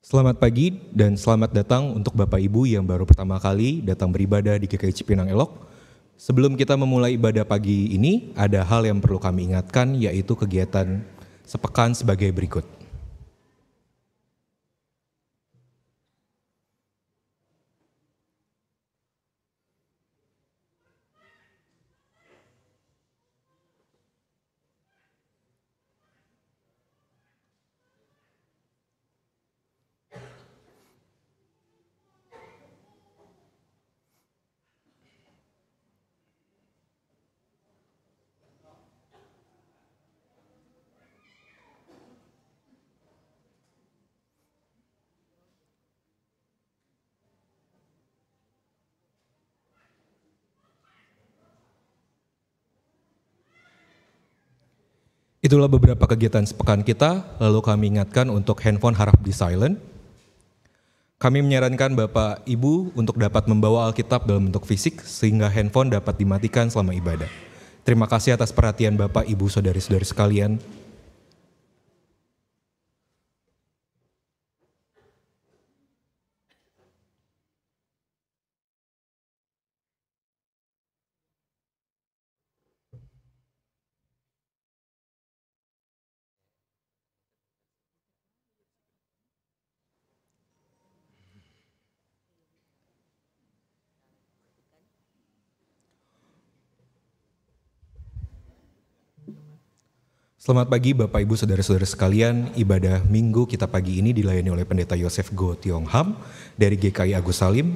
Selamat pagi dan selamat datang untuk Bapak Ibu yang baru pertama kali datang beribadah di GKI Cipinang Elok. Sebelum kita memulai ibadah pagi ini, ada hal yang perlu kami ingatkan, yaitu kegiatan sepekan sebagai berikut. Itulah beberapa kegiatan sepekan kita, lalu kami ingatkan untuk handphone harap di silent. Kami menyarankan Bapak Ibu untuk dapat membawa Alkitab dalam bentuk fisik sehingga handphone dapat dimatikan selama ibadah. Terima kasih atas perhatian Bapak, Ibu, saudari-saudari sekalian. Selamat pagi Bapak Ibu saudara-saudara sekalian, ibadah minggu kita pagi ini dilayani oleh Pendeta Yosef Go Tiong Ham dari GKI Agus Salim.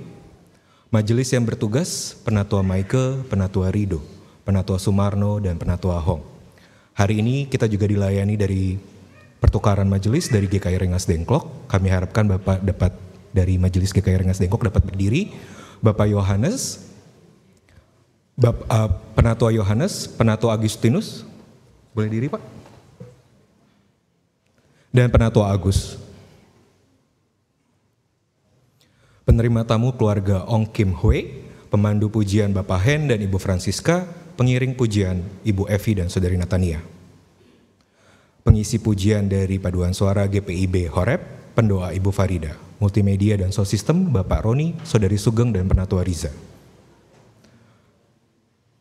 Majelis yang bertugas, Penatua Maike, Penatua Rido, Penatua Sumarno, dan Penatua Hong. Hari ini kita juga dilayani dari pertukaran majelis dari GKI Rengas Dengklok. Kami harapkan Bapak dapat dari majelis GKI Rengas Dengklok dapat berdiri. Bapak Yohanes, Penatua Yohanes, Penatua Agustinus, boleh diri Pak? Dan Penatua Agus. Penerima tamu keluarga Ong Kim Hwe, pemandu pujian Bapak Hen dan Ibu Francisca, pengiring pujian Ibu Evi dan Saudari Natania. Pengisi pujian dari paduan suara GPIB Horeb, pendoa Ibu Farida, multimedia dan sound system Bapak Roni, Saudari Sugeng dan Penatua Riza.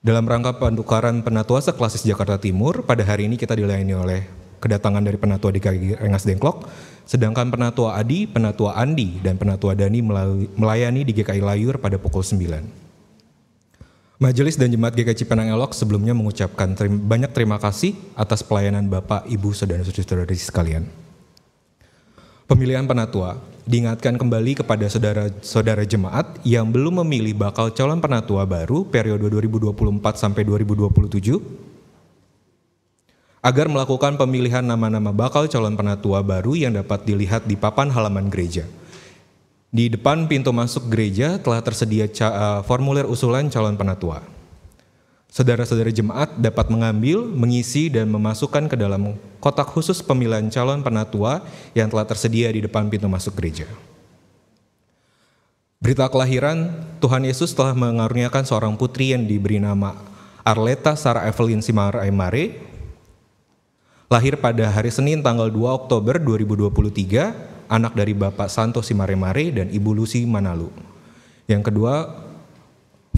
Dalam rangka pentukaran penatua seklasis Jakarta Timur, pada hari ini kita dilayani oleh kedatangan dari Penatua DKI Rengas Dengklok, sedangkan Penatua Adi, Penatua Andi, dan Penatua Dani melayani di GKI Layur pada pukul 9. Majelis dan Jemaat GKI Cipinang Elok sebelumnya mengucapkan banyak terima kasih atas pelayanan Bapak, Ibu, saudara-saudari sekalian. Pemilihan penatua diingatkan kembali kepada saudara-saudara jemaat yang belum memilih bakal calon penatua baru periode 2024 sampai 2027 agar melakukan pemilihan nama-nama bakal calon penatua baru yang dapat dilihat di papan halaman gereja. Di depan pintu masuk gereja telah tersedia formulir usulan calon penatua. Saudara-saudara jemaat dapat mengambil, mengisi, dan memasukkan ke dalam kotak khusus pemilihan calon penatua yang telah tersedia di depan pintu masuk gereja. Berita kelahiran, Tuhan Yesus telah mengaruniakan seorang putri yang diberi nama Arleta Sarah Evelyn Simaremare, lahir pada hari Senin tanggal 2 Oktober 2023, anak dari Bapak Santo Simaremare dan Ibu Lucy Manalu. Yang kedua,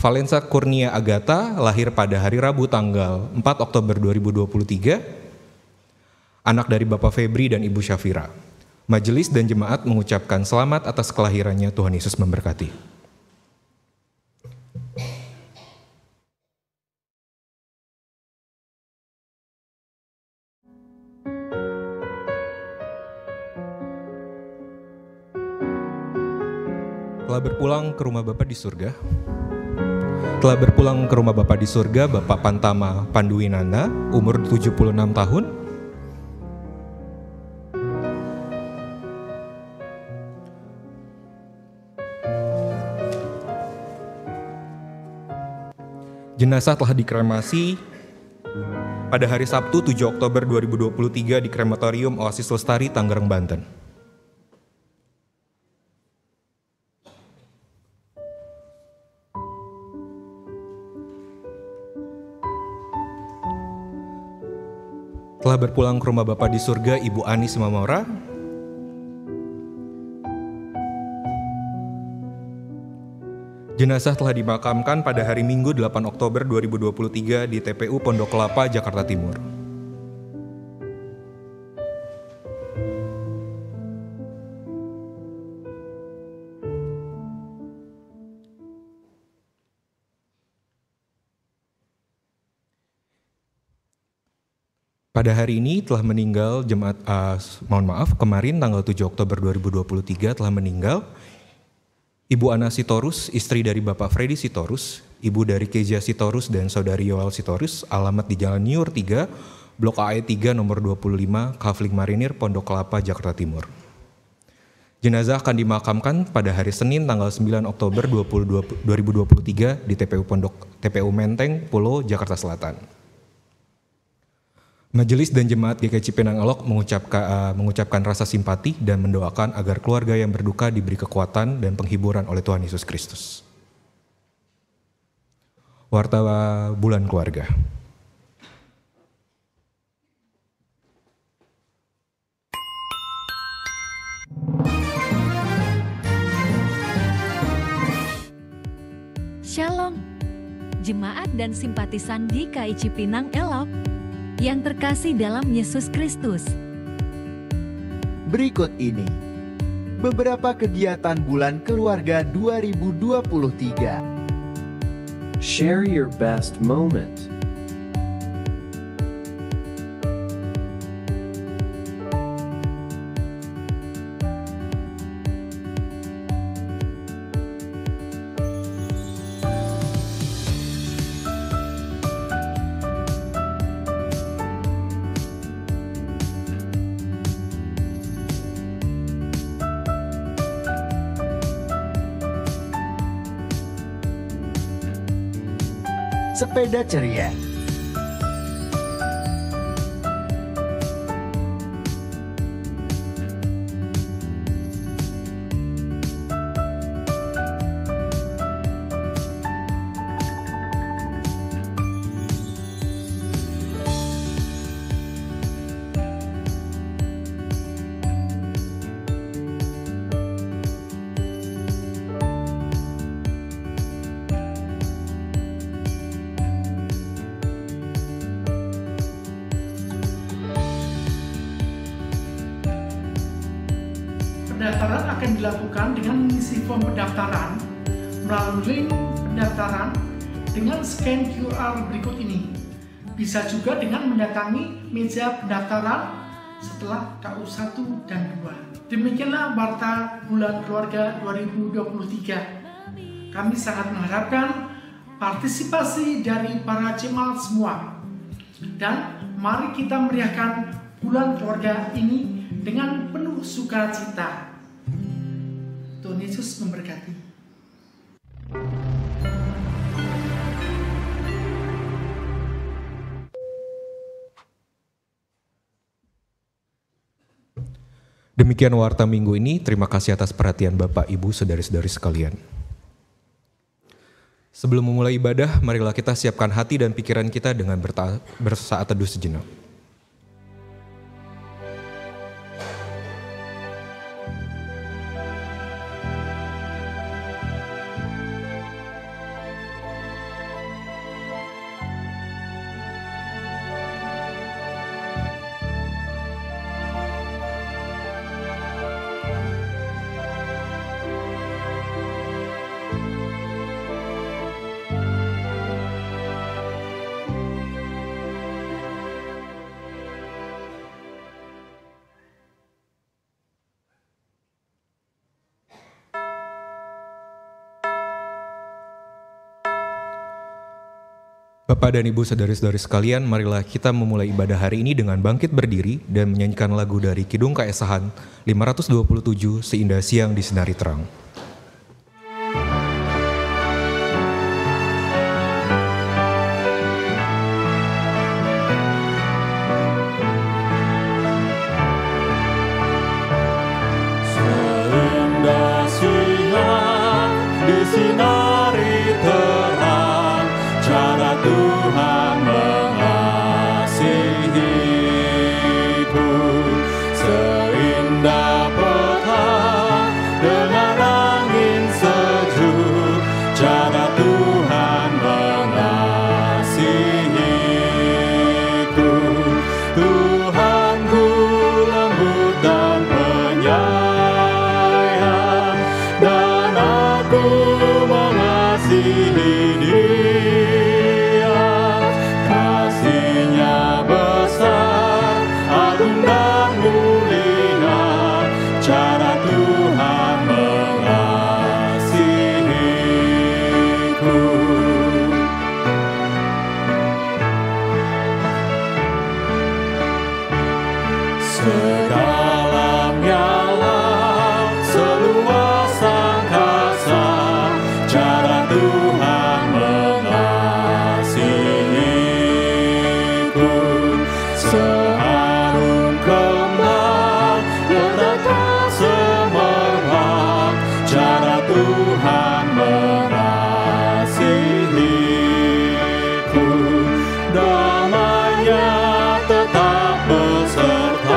Valensa Kurnia Agatha, lahir pada hari Rabu tanggal 4 Oktober 2023, anak dari Bapak Febri dan Ibu Syafira. Majelis dan jemaat mengucapkan selamat atas kelahirannya, Tuhan Yesus memberkati. Telah berpulang ke rumah Bapa di surga. Telah berpulang ke rumah Bapa di surga Bapak Pantama Panduwinanda, umur 76 tahun. Jenazah telah dikremasi pada hari Sabtu 7 Oktober 2023 di Krematorium Oasis Lestari, Tangerang, Banten. Telah berpulang ke rumah Bapa di surga Ibu Ani Simamora. Jenazah telah dimakamkan pada hari Minggu 8 Oktober 2023 di TPU Pondok Kelapa, Jakarta Timur. Pada hari ini telah meninggal kemarin tanggal 7 Oktober 2023 telah meninggal Ibu Ana Sitorus, istri dari Bapak Freddy Sitorus, ibu dari Kezia Sitorus dan saudari Yoel Sitorus, alamat di Jalan Nyur 3, Blok AE 3 nomor 25, Kafling Marinir, Pondok Kelapa, Jakarta Timur. Jenazah akan dimakamkan pada hari Senin tanggal 9 Oktober 2023 di TPU Menteng, Pulau, Jakarta Selatan. Majelis dan Jemaat GKI Cipinang Elok mengucapkan rasa simpati dan mendoakan agar keluarga yang berduka diberi kekuatan dan penghiburan oleh Tuhan Yesus Kristus. Warta Bulan Keluarga. Shalom, jemaat dan simpatisan GKI Cipinang Elok yang terkasih dalam Yesus Kristus. Berikut ini beberapa kegiatan bulan keluarga 2023. Share your best moment. Sepeda ceria. Pendaftaran akan dilakukan dengan mengisi form pendaftaran melalui link pendaftaran dengan scan QR berikut ini. Bisa juga dengan mendatangi meja pendaftaran setelah KU 1 dan 2. Demikianlah Warta Bulan Keluarga 2023. Kami sangat mengharapkan partisipasi dari para jemaat semua. Dan mari kita meriahkan bulan keluarga ini dengan penuh sukacita. Tuhan Yesus memberkati. Demikian warta minggu ini. Terima kasih atas perhatian Bapak, Ibu, saudari-saudari sekalian. Sebelum memulai ibadah, marilah kita siapkan hati dan pikiran kita dengan bersaat teduh sejenak. Bapak dan Ibu saudari-saudari sekalian, marilah kita memulai ibadah hari ini dengan bangkit berdiri dan menyanyikan lagu dari Kidung Keesahan 527, Seindah Siang Disinari Terang. Seindah siang disinari terang, cara Tuhan mengasihiku, seindah petang dengan dan mulia, cara Tuhan mengasihiku. Sedalamnya alam, seluas angkasa, cara Tuhan mengasihiku. Seharum kembang letakkan semerbak, cara Tuhan mengasihiku. Damai-Nya tetap besertaku,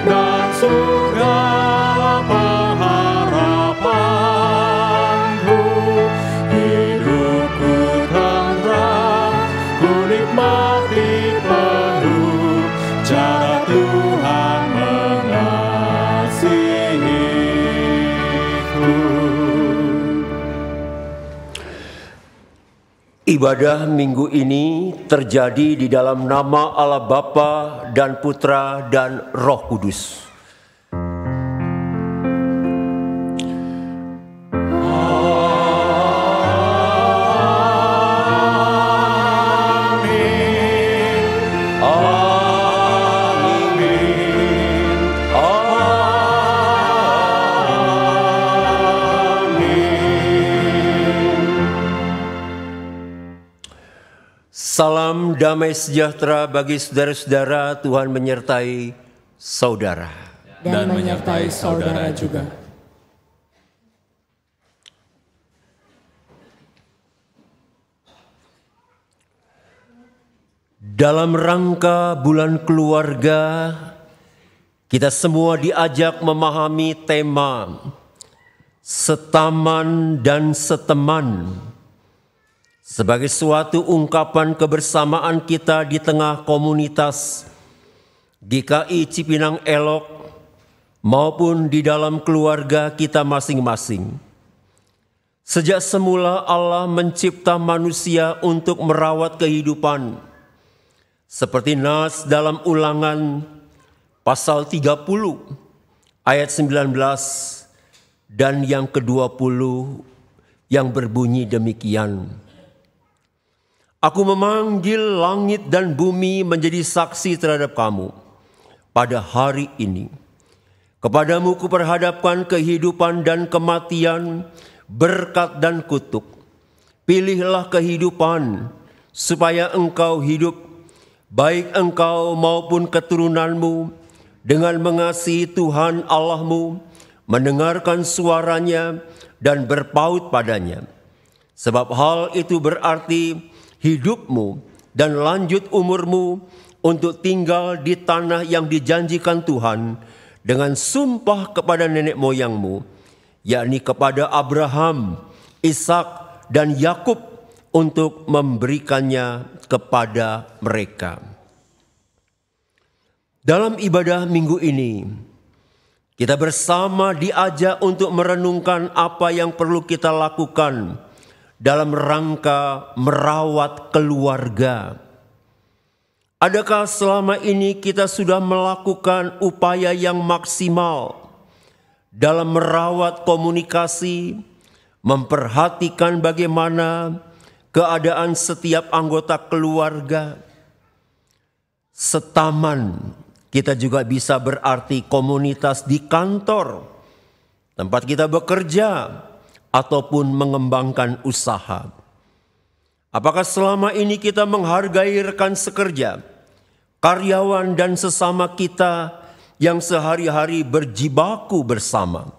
dan surgalah pengharapanku. Hidupku tentram, ku nikmati penuh, cara Tuhan mengasihiku. Ibadah minggu ini terjadi di dalam nama Allah Bapa dan Putra dan Roh Kudus. Salam damai sejahtera bagi saudara-saudara, Tuhan menyertai saudara. Dan menyertai saudara juga. Dalam rangka bulan keluarga, kita semua diajak memahami tema setaman dan seteman sebagai suatu ungkapan kebersamaan kita di tengah komunitas GKI Cipinang Elok maupun di dalam keluarga kita masing-masing. Sejak semula Allah mencipta manusia untuk merawat kehidupan. Seperti nas dalam Ulangan pasal 30 ayat 19 dan yang ke-20 yang berbunyi demikian. Aku memanggil langit dan bumi menjadi saksi terhadap kamu pada hari ini. Kepadamu kuperhadapkan kehidupan dan kematian, berkat dan kutuk. Pilihlah kehidupan supaya engkau hidup, baik engkau maupun keturunanmu, dengan mengasihi Tuhan Allahmu, mendengarkan suaranya dan berpaut padanya. Sebab hal itu berarti hidupmu dan lanjut umurmu untuk tinggal di tanah yang dijanjikan Tuhan dengan sumpah kepada nenek moyangmu, yakni kepada Abraham, Ishak, dan Yakub untuk memberikannya kepada mereka. Dalam ibadah minggu ini, kita bersama diajak untuk merenungkan apa yang perlu kita lakukan dalam rangka merawat keluarga. Adakah selama ini kita sudah melakukan upaya yang maksimal dalam merawat komunikasi, memperhatikan bagaimana keadaan setiap anggota keluarga? Setaman kita juga bisa berarti komunitas di kantor, tempat kita bekerja, ataupun mengembangkan usaha. Apakah selama ini kita menghargai rekan sekerja, karyawan dan sesama kita yang sehari-hari berjibaku bersama?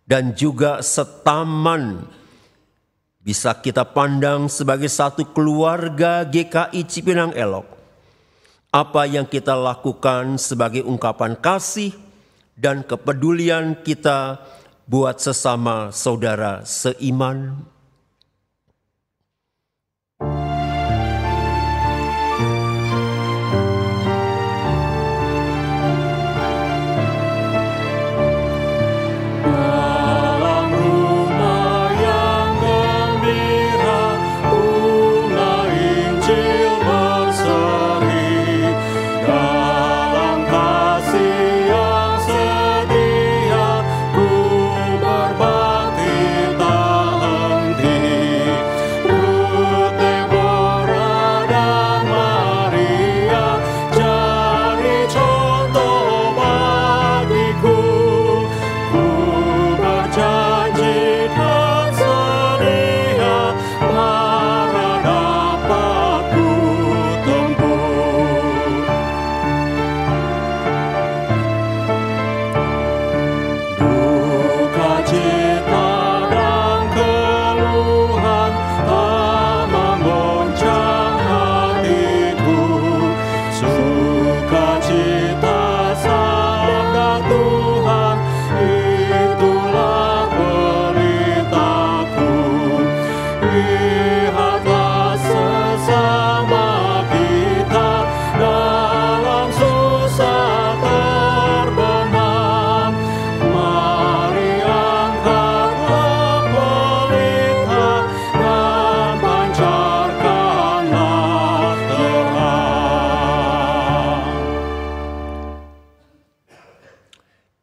Dan juga setaman bisa kita pandang sebagai satu keluarga GKI Cipinang Elok. Apa yang kita lakukan sebagai ungkapan kasih dan kepedulian kita buat sesama saudara seiman? Dalam rumah yang gembira, bunga Injil berseri.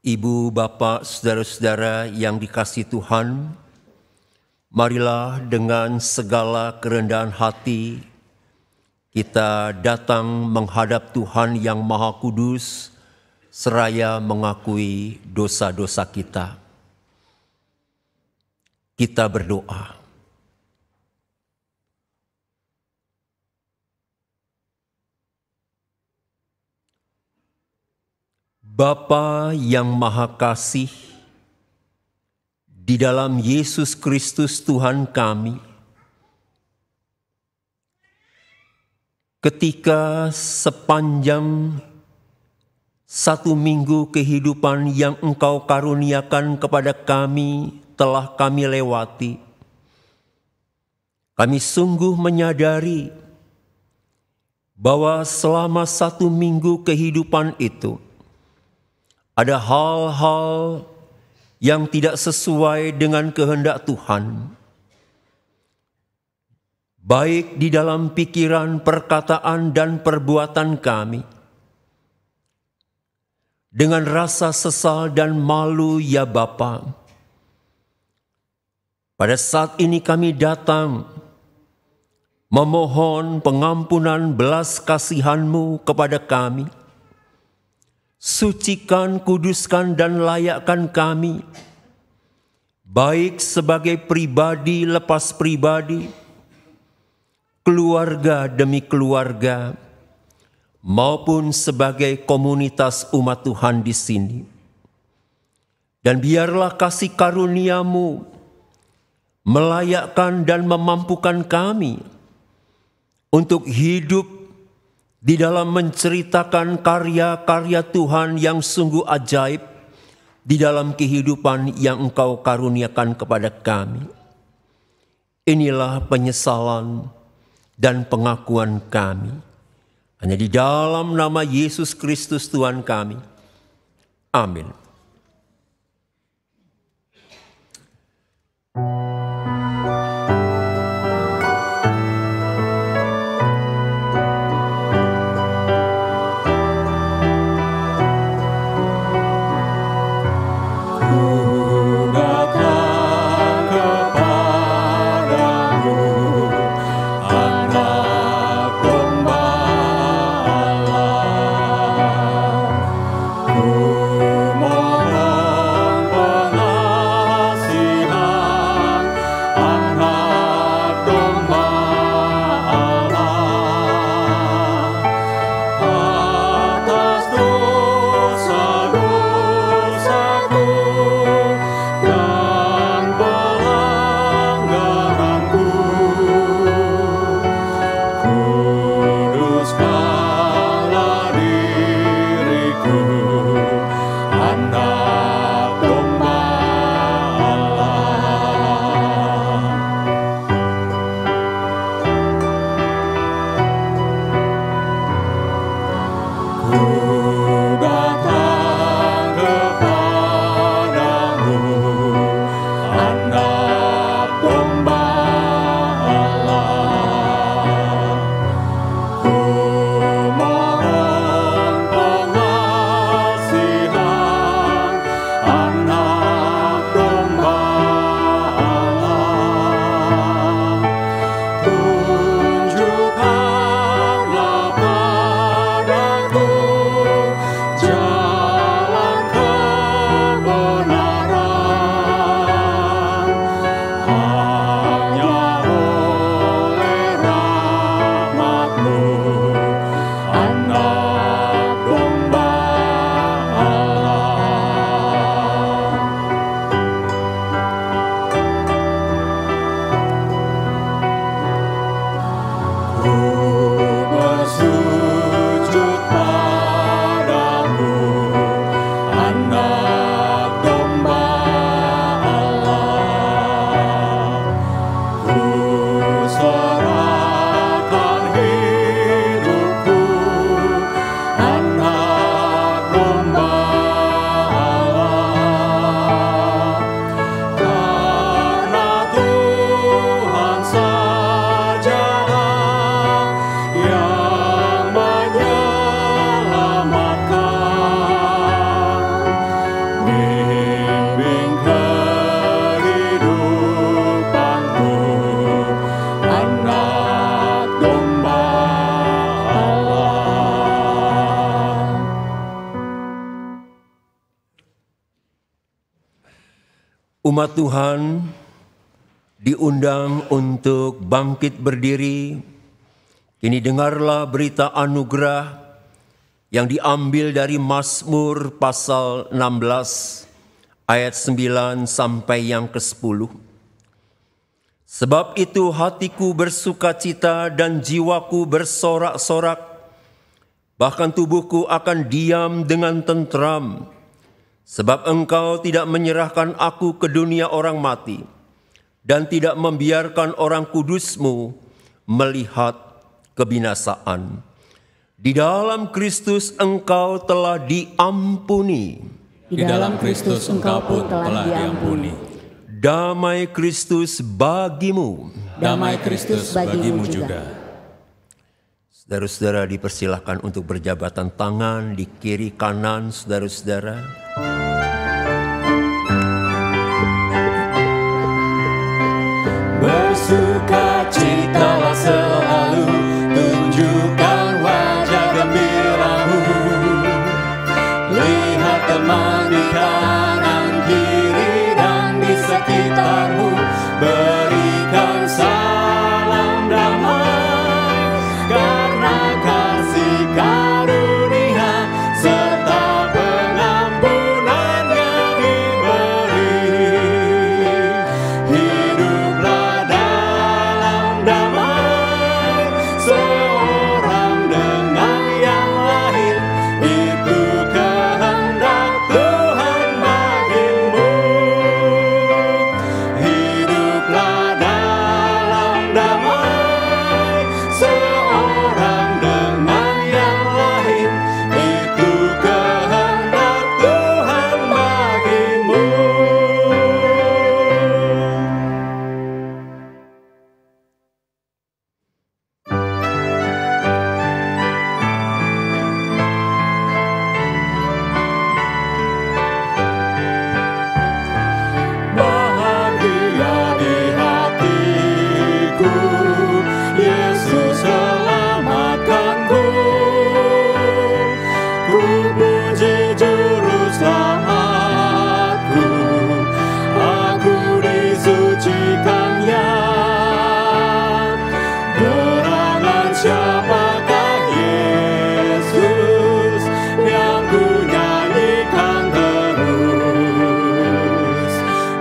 Ibu, Bapak, saudara-saudara yang dikasihi Tuhan, marilah dengan segala kerendahan hati kita datang menghadap Tuhan yang Maha Kudus seraya mengakui dosa-dosa kita. Kita berdoa. Bapa yang Maha Kasih, di dalam Yesus Kristus Tuhan kami, ketika sepanjang 1 minggu kehidupan yang Engkau karuniakan kepada kami telah kami lewati, kami sungguh menyadari bahwa selama 1 minggu kehidupan itu ada hal-hal yang tidak sesuai dengan kehendak Tuhan, baik di dalam pikiran, perkataan, dan perbuatan kami. Dengan rasa sesal dan malu ya Bapa, pada saat ini kami datang memohon pengampunan belas kasihan-Mu kepada kami. Sucikan, kuduskan, dan layakkan kami, baik sebagai pribadi lepas pribadi, keluarga demi keluarga, maupun sebagai komunitas umat Tuhan di sini. Dan biarlah kasih karunia-Mu melayakkan dan memampukan kami untuk hidup di dalam menceritakan karya-karya Tuhan yang sungguh ajaib di dalam kehidupan yang Engkau karuniakan kepada kami. Inilah penyesalan dan pengakuan kami. Hanya di dalam nama Yesus Kristus Tuhan kami. Amin. Tunjukkanlah padaku Umat Tuhan diundang untuk bangkit berdiri. Kini dengarlah berita anugerah yang diambil dari Mazmur pasal 16 ayat 9 sampai yang ke-10. Sebab itu hatiku bersukacita dan jiwaku bersorak-sorak, bahkan tubuhku akan diam dengan tentram. Sebab Engkau tidak menyerahkan aku ke dunia orang mati, dan tidak membiarkan orang kudus-Mu melihat kebinasaan. Di dalam Kristus Engkau telah diampuni. Di dalam Kristus Engkau pun telah diampuni. Damai Kristus bagimu. Damai Kristus bagimu juga. Saudara-saudara dipersilahkan untuk berjabatan tangan di kiri kanan saudara-saudara. Bersukacitalah selalu, tunjukkan wajah gembiramu. Lihat teman di kanan kiri dan di sekitarmu, berikan salam damai, karena kasih karunia serta pengampunannya diberi. Hiduplah dalam damai, seorang dengan yang lain, itu kehendak Tuhan bagimu. Hiduplah dalam damai, seorang dengan yang lain, itu kehendak Tuhan bagimu. Bahagia di hatiku, Yesus selamatkanku. Ku puji Juru Selamatku, aku disucikannya. Gerangan siapakah Yesus yang ku nyanyikan terus?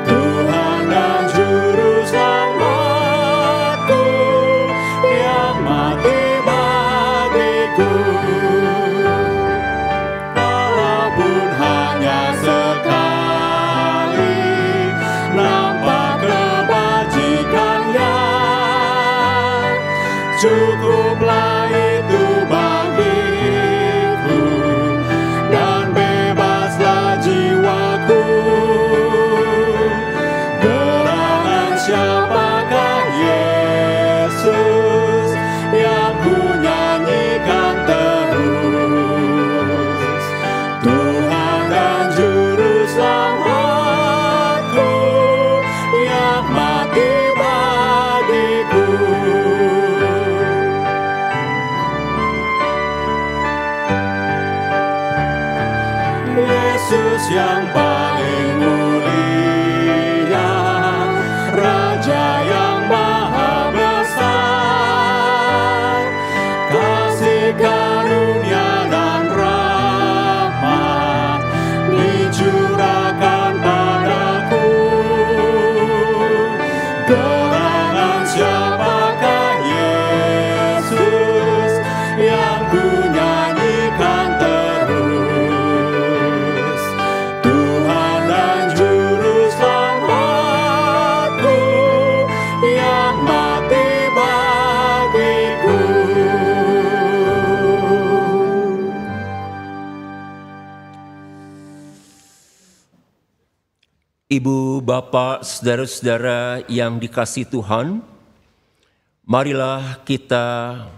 Tuhan dan Juru Selamatku yang mati bagiku. Walaupun hanya sekali nampak kebajikannya, cukuplah itu bagiku, dan bebaslah jiwaku. Gerangan siapakah Yesus yang ku nyanyikan terus? Tuhan dan Juru Selamatku yang mati bagiku. Yesus yang paling mulia, Raja yang maha besar, kasih karunia dan rahmat dicurahkan padaku. Gerangan siapakah Yesus yang ku nyanyikan terus? Tuhan dan Juru Selamatku yang mati bagiku. Ibu, bapak, saudara-saudara yang dikasihi Tuhan, marilah kita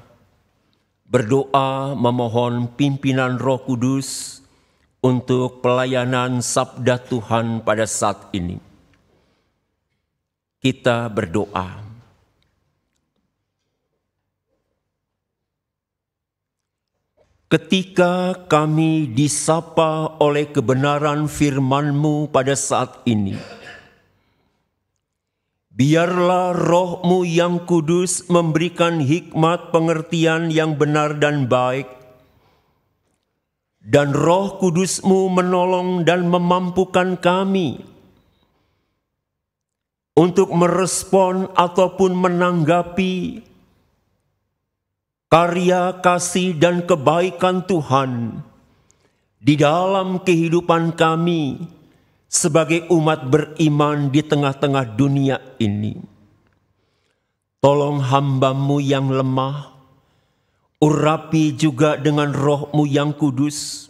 berdoa memohon pimpinan Roh Kudus untuk pelayanan Sabda Tuhan pada saat ini. Kita berdoa. Ketika kami disapa oleh kebenaran firman-Mu pada saat ini, Biarlah Roh-Mu yang kudus memberikan hikmat pengertian yang benar dan baik, dan Roh Kudus-Mu menolong dan memampukan kami untuk merespon ataupun menanggapi karya kasih dan kebaikan Tuhan di dalam kehidupan kami sebagai umat beriman di tengah-tengah dunia ini. Tolong hamba-Mu yang lemah, urapi juga dengan Roh-Mu yang kudus,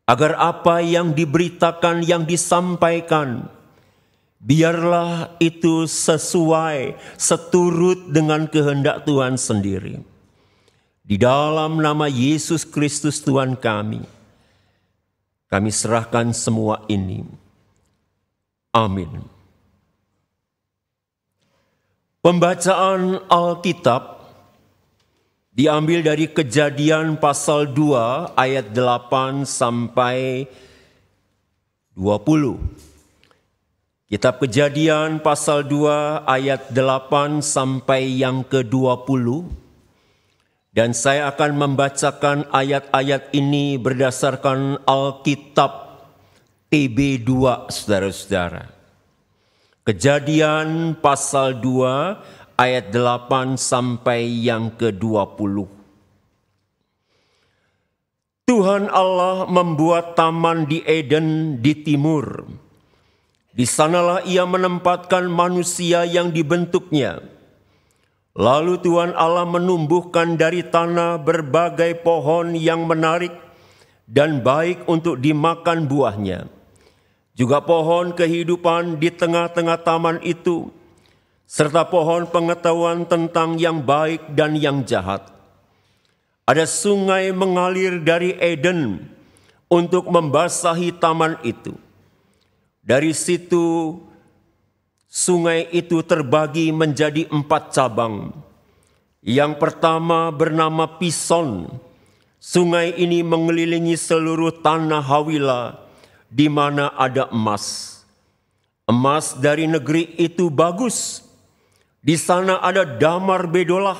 agar apa yang diberitakan, yang disampaikan, biarlah itu sesuai, seturut dengan kehendak Tuhan sendiri. Di dalam nama Yesus Kristus Tuhan kami serahkan semua ini. Amin. Pembacaan Alkitab diambil dari Kejadian pasal 2 ayat 8 sampai 20. Kitab Kejadian pasal 2 ayat 8 sampai yang ke-20. Dan saya akan membacakan ayat-ayat ini berdasarkan Alkitab TB2, saudara-saudara. Kejadian pasal 2 ayat 8 sampai yang ke-20. Tuhan Allah membuat taman di Eden di timur. Di sanalah Ia menempatkan manusia yang dibentuknya. Lalu Tuhan Allah menumbuhkan dari tanah berbagai pohon yang menarik dan baik untuk dimakan buahnya. Juga pohon kehidupan di tengah-tengah taman itu, serta pohon pengetahuan tentang yang baik dan yang jahat. Ada sungai mengalir dari Eden untuk membasahi taman itu. Dari situ, sungai itu terbagi menjadi 4 cabang. Yang pertama bernama Pison. Sungai ini mengelilingi seluruh tanah Hawila, di mana ada emas. Emas dari negeri itu bagus. Di sana ada damar bedolah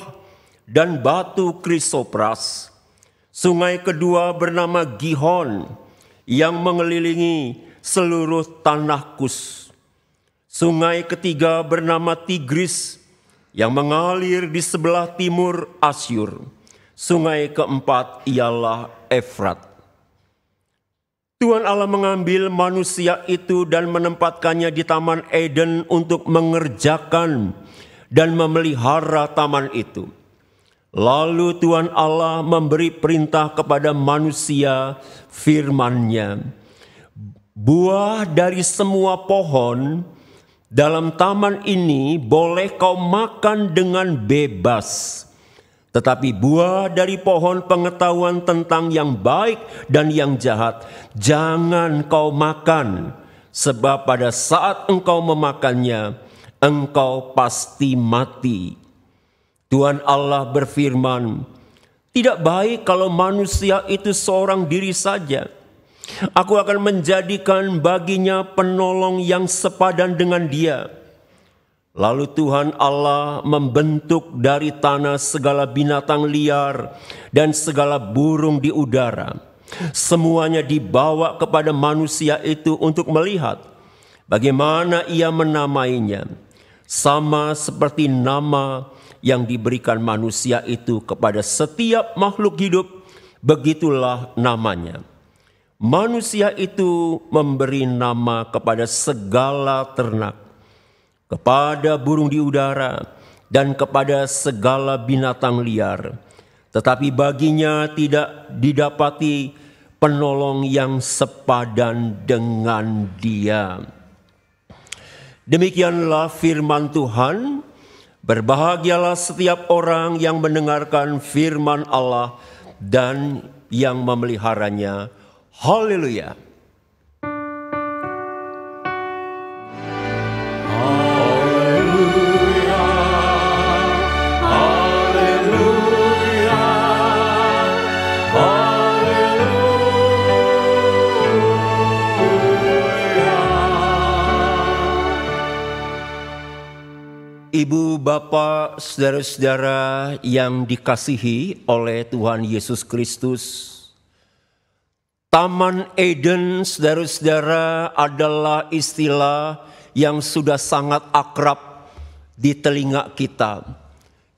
dan batu krisopras. Sungai kedua bernama Gihon yang mengelilingi seluruh tanah Kus. Sungai ketiga bernama Tigris yang mengalir di sebelah timur Asyur. Sungai keempat ialah Efrat. Tuhan Allah mengambil manusia itu dan menempatkannya di Taman Eden untuk mengerjakan dan memelihara taman itu. Lalu Tuhan Allah memberi perintah kepada manusia, firman-Nya, buah dari semua pohon dalam taman ini boleh kau makan dengan bebas. Tetapi buah dari pohon pengetahuan tentang yang baik dan yang jahat jangan kau makan, sebab pada saat engkau memakannya, engkau pasti mati. Tuhan Allah berfirman, tidak baik kalau manusia itu seorang diri saja. Aku akan menjadikan baginya penolong yang sepadan dengan dia. Lalu Tuhan Allah membentuk dari tanah segala binatang liar dan segala burung di udara. Semuanya dibawa kepada manusia itu untuk melihat bagaimana ia menamainya. Sama seperti nama yang diberikan manusia itu kepada setiap makhluk hidup, begitulah namanya. Manusia itu memberi nama kepada segala ternak, kepada burung di udara, dan kepada segala binatang liar. Tetapi baginya tidak didapati penolong yang sepadan dengan dia. Demikianlah firman Tuhan. Berbahagialah setiap orang yang mendengarkan firman Allah dan yang memeliharanya. Haleluya. Bapa, saudara-saudara yang dikasihi oleh Tuhan Yesus Kristus, Taman Eden, saudara-saudara, adalah istilah yang sudah sangat akrab di telinga kita.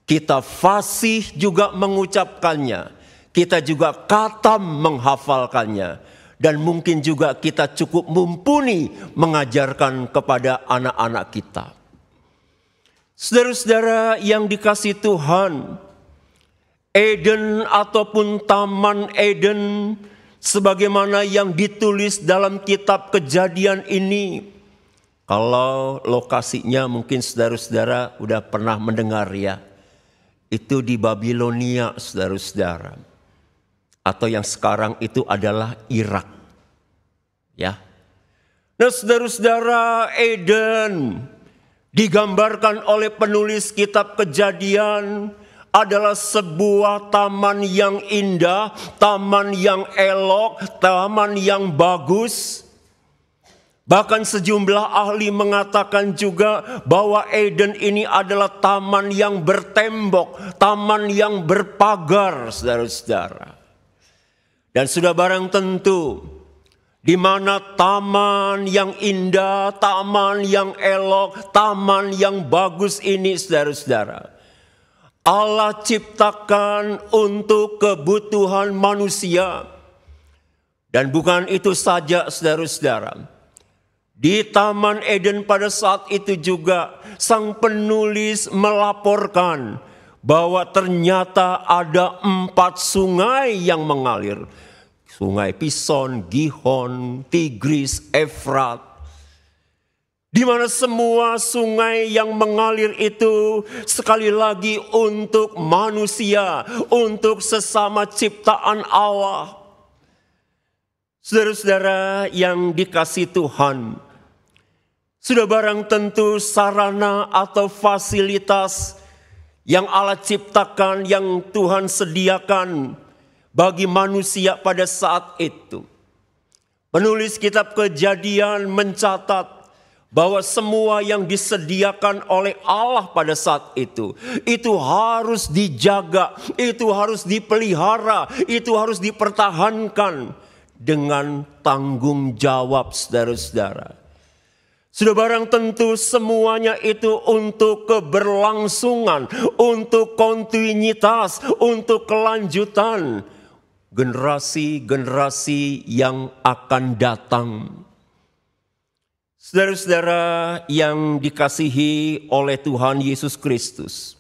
Kita fasih juga mengucapkannya, kita juga katam menghafalkannya, dan mungkin juga kita cukup mumpuni mengajarkan kepada anak-anak kita. Saudara-saudara yang dikasihi Tuhan, Eden ataupun Taman Eden sebagaimana yang ditulis dalam kitab Kejadian ini, kalau lokasinya mungkin saudara-saudara udah pernah mendengar ya, itu di Babilonia, saudara-saudara, atau yang sekarang itu adalah Irak, ya. Nah, saudara-saudara, Eden digambarkan oleh penulis kitab Kejadian adalah sebuah taman yang indah, taman yang elok, taman yang bagus. Bahkan sejumlah ahli mengatakan juga bahwa Eden ini adalah taman yang bertembok, taman yang berpagar, saudara-saudara. Dan sudah barang tentu, di mana taman yang indah, taman yang elok, taman yang bagus ini, saudara-saudara, Allah ciptakan untuk kebutuhan manusia. Dan bukan itu saja, saudara-saudara. Di Taman Eden pada saat itu juga sang penulis melaporkan bahwa ternyata ada 4 sungai yang mengalir. Sungai Pison, Gihon, Tigris, Efrat. Di mana semua sungai yang mengalir itu sekali lagi untuk manusia, untuk sesama ciptaan Allah. Saudara-saudara yang dikasihi Tuhan, sudah barang tentu sarana atau fasilitas yang Allah ciptakan, yang Tuhan sediakan bagi manusia pada saat itu. Penulis kitab Kejadian mencatat bahwa semua yang disediakan oleh Allah pada saat itu harus dijaga, itu harus dipelihara, itu harus dipertahankan dengan tanggung jawab, saudara-saudara. Sudah barang tentu semuanya itu untuk keberlangsungan, untuk kontinuitas, untuk kelanjutan generasi-generasi yang akan datang. Saudara-saudara yang dikasihi oleh Tuhan Yesus Kristus,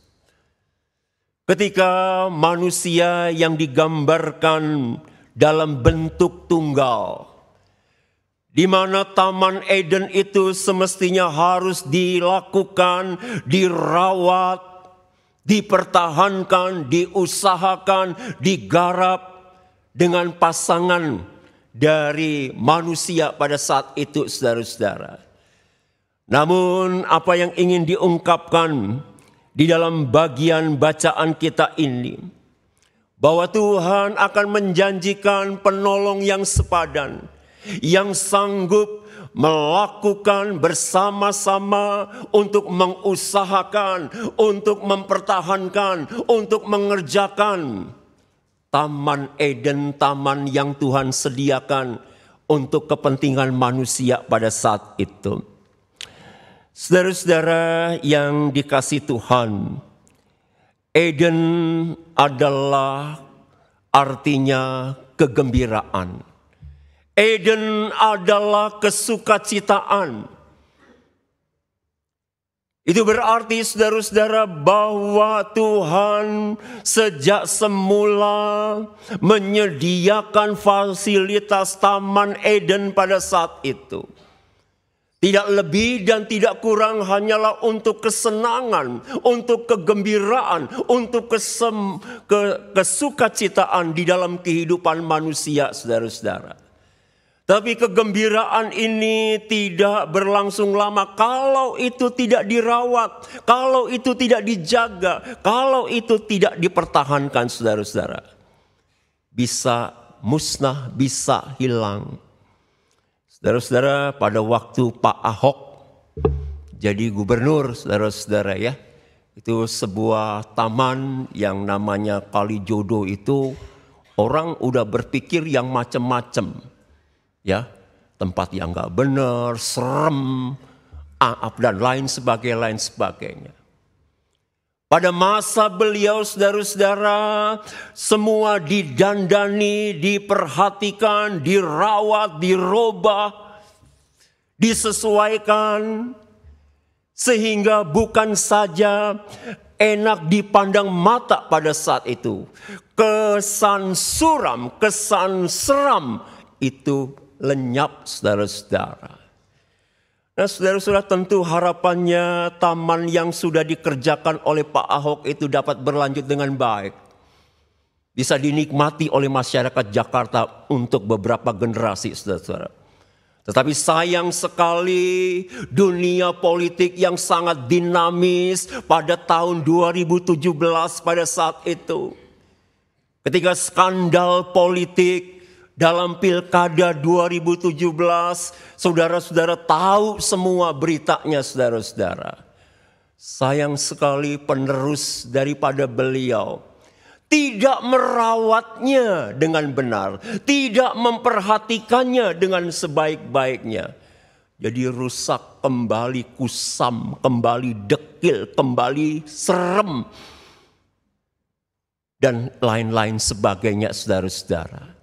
ketika manusia yang digambarkan dalam bentuk tunggal, di mana Taman Eden itu semestinya harus dilakukan, dirawat, dipertahankan, diusahakan, digarap dengan pasangan dari manusia pada saat itu, saudara-saudara. Namun apa yang ingin diungkapkan di dalam bagian bacaan kita ini, bahwa Tuhan akan menjanjikan penolong yang sepadan, yang sanggup melakukan bersama-sama untuk mengusahakan, untuk mempertahankan, untuk mengerjakan Taman Eden, taman yang Tuhan sediakan untuk kepentingan manusia pada saat itu. Saudara-saudara yang dikasihi Tuhan, Eden adalah artinya kegembiraan. Eden adalah kesukacitaan. Itu berarti, saudara-saudara, bahwa Tuhan sejak semula menyediakan fasilitas Taman Eden pada saat itu. Tidak lebih dan tidak kurang, hanyalah untuk kesenangan, untuk kegembiraan, untuk kesukacitaan di dalam kehidupan manusia, saudara-saudara. Tapi kegembiraan ini tidak berlangsung lama kalau itu tidak dirawat, kalau itu tidak dijaga, kalau itu tidak dipertahankan, saudara-saudara. Bisa musnah, bisa hilang. Saudara-saudara, pada waktu Pak Ahok jadi gubernur, saudara-saudara ya, Itu sebuah taman yang namanya Kalijodo itu orang udah berpikir yang macam-macam. Ya, tempat yang gak benar, serem, dan lain sebagainya. Pada masa beliau, saudara-saudara, semua didandani, diperhatikan, dirawat, dirubah, disesuaikan, sehingga bukan saja enak dipandang mata pada saat itu, kesan suram, kesan seram itu lenyap, saudara-saudara. Nah, saudara-saudara, tentu harapannya taman yang sudah dikerjakan oleh Pak Ahok itu dapat berlanjut dengan baik. Bisa dinikmati oleh masyarakat Jakarta untuk beberapa generasi, saudara-saudara. Tetapi sayang sekali dunia politik yang sangat dinamis pada tahun 2017 pada saat itu. Ketika skandal politik dalam pilkada 2017, saudara-saudara tahu semua beritanya, saudara-saudara. Sayang sekali penerus daripada beliau tidak merawatnya dengan benar, tidak memperhatikannya dengan sebaik-baiknya. Jadi rusak kembali, kusam kembali, dekil kembali, serem, dan lain-lain sebagainya, saudara-saudara.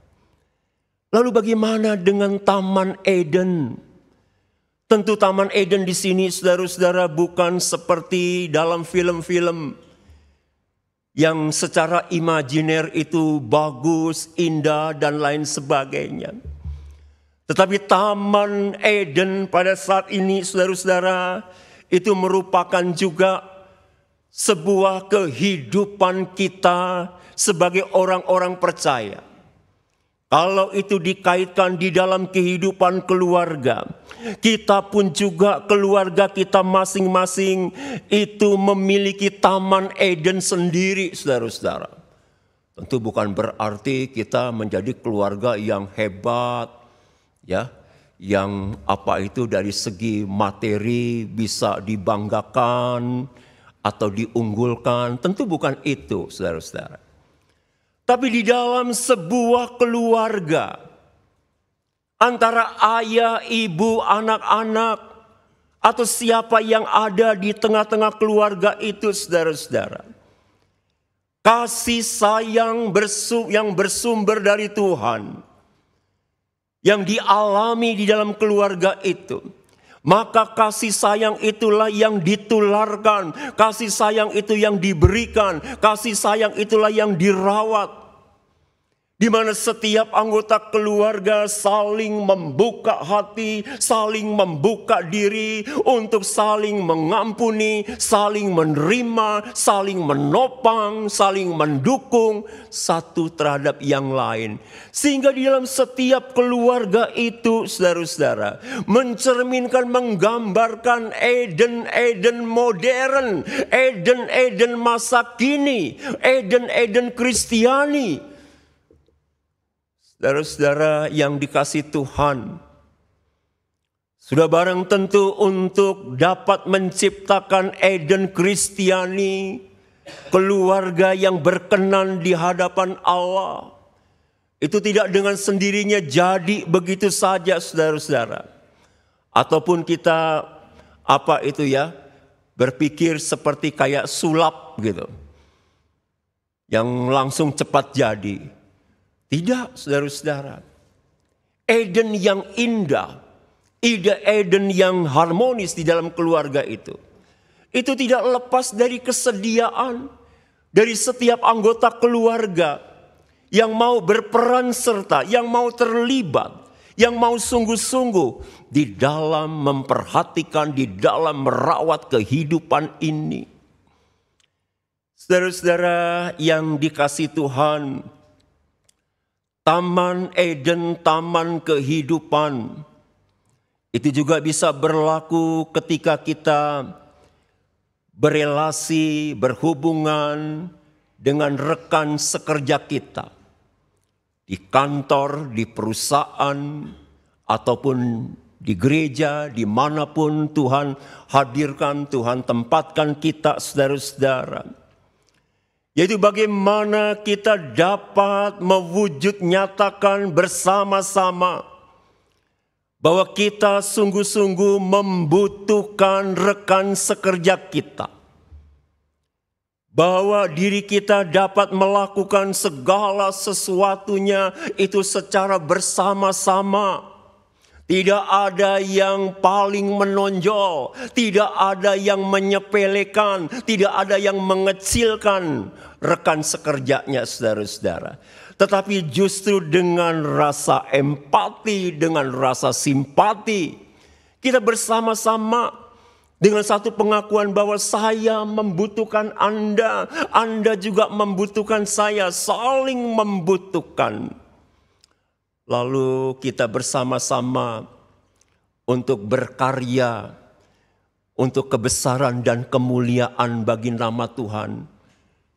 Lalu bagaimana dengan Taman Eden? Tentu Taman Eden di sini, saudara-saudara, bukan seperti dalam film-film yang secara imajiner itu bagus, indah, dan lain sebagainya. Tetapi Taman Eden pada saat ini, saudara-saudara, itu merupakan juga sebuah kehidupan kita sebagai orang-orang percaya. Kalau itu dikaitkan di dalam kehidupan keluarga, kita pun juga keluarga kita masing-masing itu memiliki Taman Eden sendiri, saudara-saudara. Tentu bukan berarti kita menjadi keluarga yang hebat, ya, yang apa itu dari segi materi bisa dibanggakan atau diunggulkan. Tentu bukan itu, saudara-saudara. Tapi di dalam sebuah keluarga, antara ayah, ibu, anak-anak, atau siapa yang ada di tengah-tengah keluarga itu, saudara-saudara, kasih sayang yang bersumber dari Tuhan, yang dialami di dalam keluarga itu, maka kasih sayang itulah yang ditularkan, kasih sayang itu yang diberikan, kasih sayang itulah yang dirawat. Di mana setiap anggota keluarga saling membuka hati, saling membuka diri untuk saling mengampuni, saling menerima, saling menopang, saling mendukung satu terhadap yang lain. Sehingga di dalam setiap keluarga itu, saudara-saudara, mencerminkan, menggambarkan Eden-Eden modern, Eden-Eden masa kini, Eden-Eden Kristiani. Saudara-saudara yang dikasihi Tuhan, sudah barang tentu untuk dapat menciptakan Eden Kristiani, keluarga yang berkenan di hadapan Allah, itu tidak dengan sendirinya jadi begitu saja, saudara-saudara. Ataupun kita berpikir seperti kayak sulap gitu, yang langsung cepat jadi. Tidak, saudara-saudara. Eden yang indah, Eden yang harmonis di dalam keluarga itu tidak lepas dari kesediaan dari setiap anggota keluarga yang mau berperan serta, yang mau terlibat, yang mau sungguh-sungguh di dalam memperhatikan, di dalam merawat kehidupan ini. Saudara-saudara yang dikasihi Tuhan, Taman Eden, taman kehidupan, itu juga bisa berlaku ketika kita berelasi, berhubungan dengan rekan sekerja kita. Di kantor, di perusahaan, ataupun di gereja, dimanapun Tuhan hadirkan, Tuhan tempatkan kita saudara-saudara. Yaitu bagaimana kita dapat mewujud nyatakan bersama-sama bahwa kita sungguh-sungguh membutuhkan rekan sekerja kita. Bahwa diri kita dapat melakukan segala sesuatunya itu secara bersama-sama. Tidak ada yang paling menonjol, tidak ada yang menyepelekan, tidak ada yang mengecilkan rekan sekerjanya saudara-saudara. Tetapi justru dengan rasa empati, dengan rasa simpati, kita bersama-sama dengan satu pengakuan bahwa saya membutuhkan Anda, Anda juga membutuhkan saya, saling membutuhkan. Lalu kita bersama-sama untuk berkarya, untuk kebesaran dan kemuliaan bagi nama Tuhan.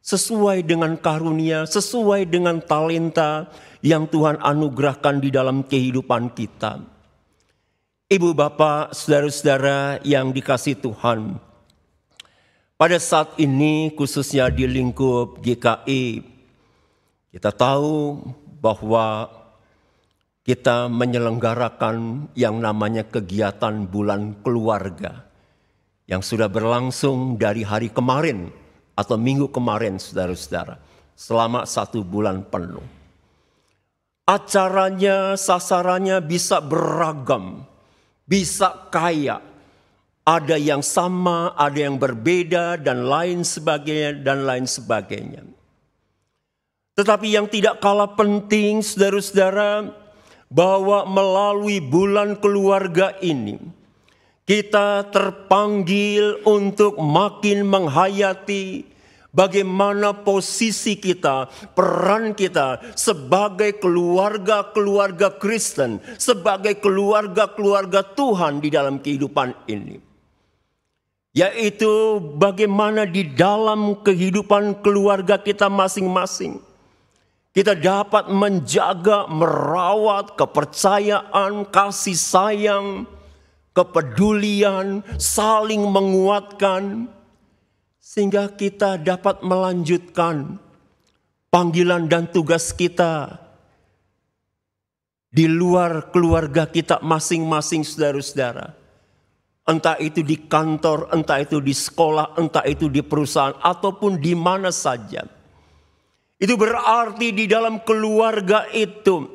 Sesuai dengan karunia, sesuai dengan talenta yang Tuhan anugerahkan di dalam kehidupan kita. Ibu, bapak, saudara-saudara yang dikasihi Tuhan. Pada saat ini khususnya di lingkup GKI, kita tahu bahwa kita menyelenggarakan yang namanya kegiatan bulan keluarga yang sudah berlangsung dari hari kemarin atau minggu kemarin saudara-saudara selama 1 bulan penuh. Acaranya, sasarannya bisa beragam, bisa kaya. Ada yang sama, ada yang berbeda dan lain sebagainya. Tetapi yang tidak kalah penting saudara-saudara, bahwa melalui bulan keluarga ini kita terpanggil untuk makin menghayati bagaimana posisi kita, peran kita sebagai keluarga-keluarga Kristen, sebagai keluarga-keluarga Tuhan di dalam kehidupan ini. Yaitu bagaimana di dalam kehidupan keluarga kita masing-masing kita dapat menjaga, merawat kepercayaan, kasih sayang, kepedulian, saling menguatkan. Sehingga kita dapat melanjutkan panggilan dan tugas kita di luar keluarga kita masing-masing saudara-saudara. Entah itu di kantor, entah itu di sekolah, entah itu di perusahaan, ataupun di mana saja. Itu berarti di dalam keluarga itu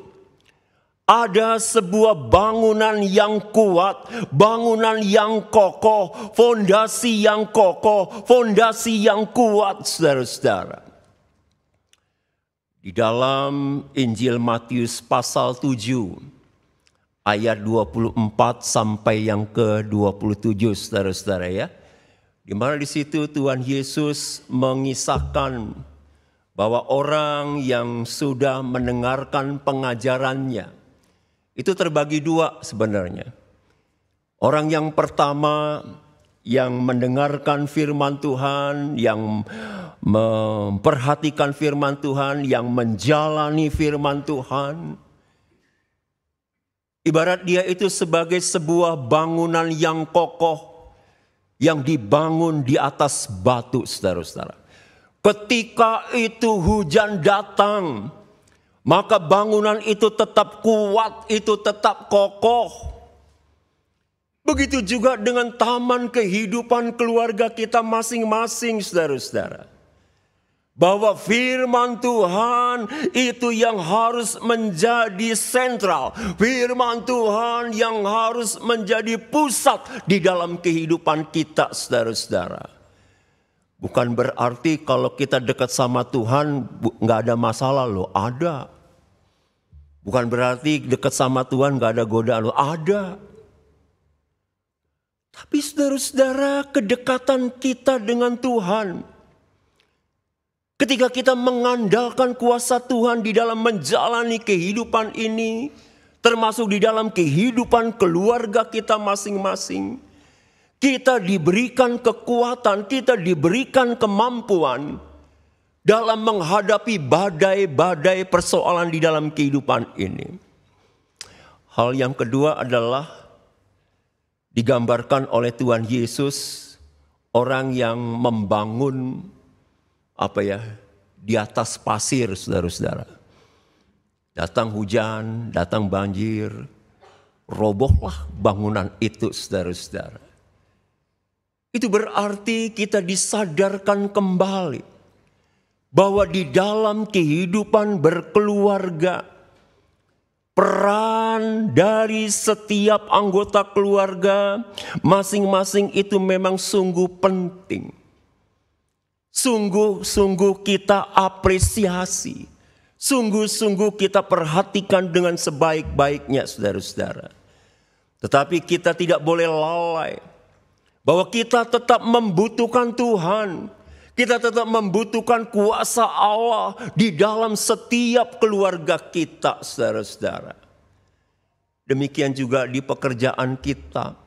ada sebuah bangunan yang kuat, bangunan yang kokoh, fondasi yang kokoh, fondasi yang kuat, saudara-saudara. Di dalam Injil Matius pasal 7, ayat 24 sampai yang ke-27, saudara-saudara ya. Di mana di situ Tuhan Yesus mengisahkan bahwa orang yang sudah mendengarkan pengajarannya, itu terbagi dua sebenarnya. Orang yang pertama yang mendengarkan firman Tuhan, yang memperhatikan firman Tuhan, yang menjalani firman Tuhan. Ibarat dia itu sebagai sebuah bangunan yang kokoh, yang dibangun di atas batu, saudara-saudara. Ketika itu hujan datang, maka bangunan itu tetap kuat, itu tetap kokoh. Begitu juga dengan taman kehidupan keluarga kita masing-masing, saudara-saudara. Bahwa firman Tuhan itu yang harus menjadi sentral. Firman Tuhan yang harus menjadi pusat di dalam kehidupan kita, saudara-saudara. Bukan berarti kalau kita dekat sama Tuhan nggak ada masalah loh, ada. Bukan berarti dekat sama Tuhan nggak ada godaan loh, ada. Tapi saudara-saudara, kedekatan kita dengan Tuhan, ketika kita mengandalkan kuasa Tuhan di dalam menjalani kehidupan ini, termasuk di dalam kehidupan keluarga kita masing-masing, kita diberikan kekuatan, kita diberikan kemampuan dalam menghadapi badai-badai persoalan di dalam kehidupan ini. Hal yang kedua adalah digambarkan oleh Tuhan Yesus, orang yang membangun di atas pasir, saudara-saudara. Datang hujan, datang banjir, robohlah bangunan itu, saudara-saudara. Itu berarti kita disadarkan kembali bahwa di dalam kehidupan berkeluarga, peran dari setiap anggota keluarga masing-masing itu memang sungguh penting. Sungguh-sungguh kita apresiasi, sungguh-sungguh kita perhatikan dengan sebaik-baiknya, saudara-saudara. Tetapi kita tidak boleh lalai bahwa kita tetap membutuhkan Tuhan. Kita tetap membutuhkan kuasa Allah di dalam setiap keluarga kita, saudara-saudara. Demikian juga di pekerjaan kita,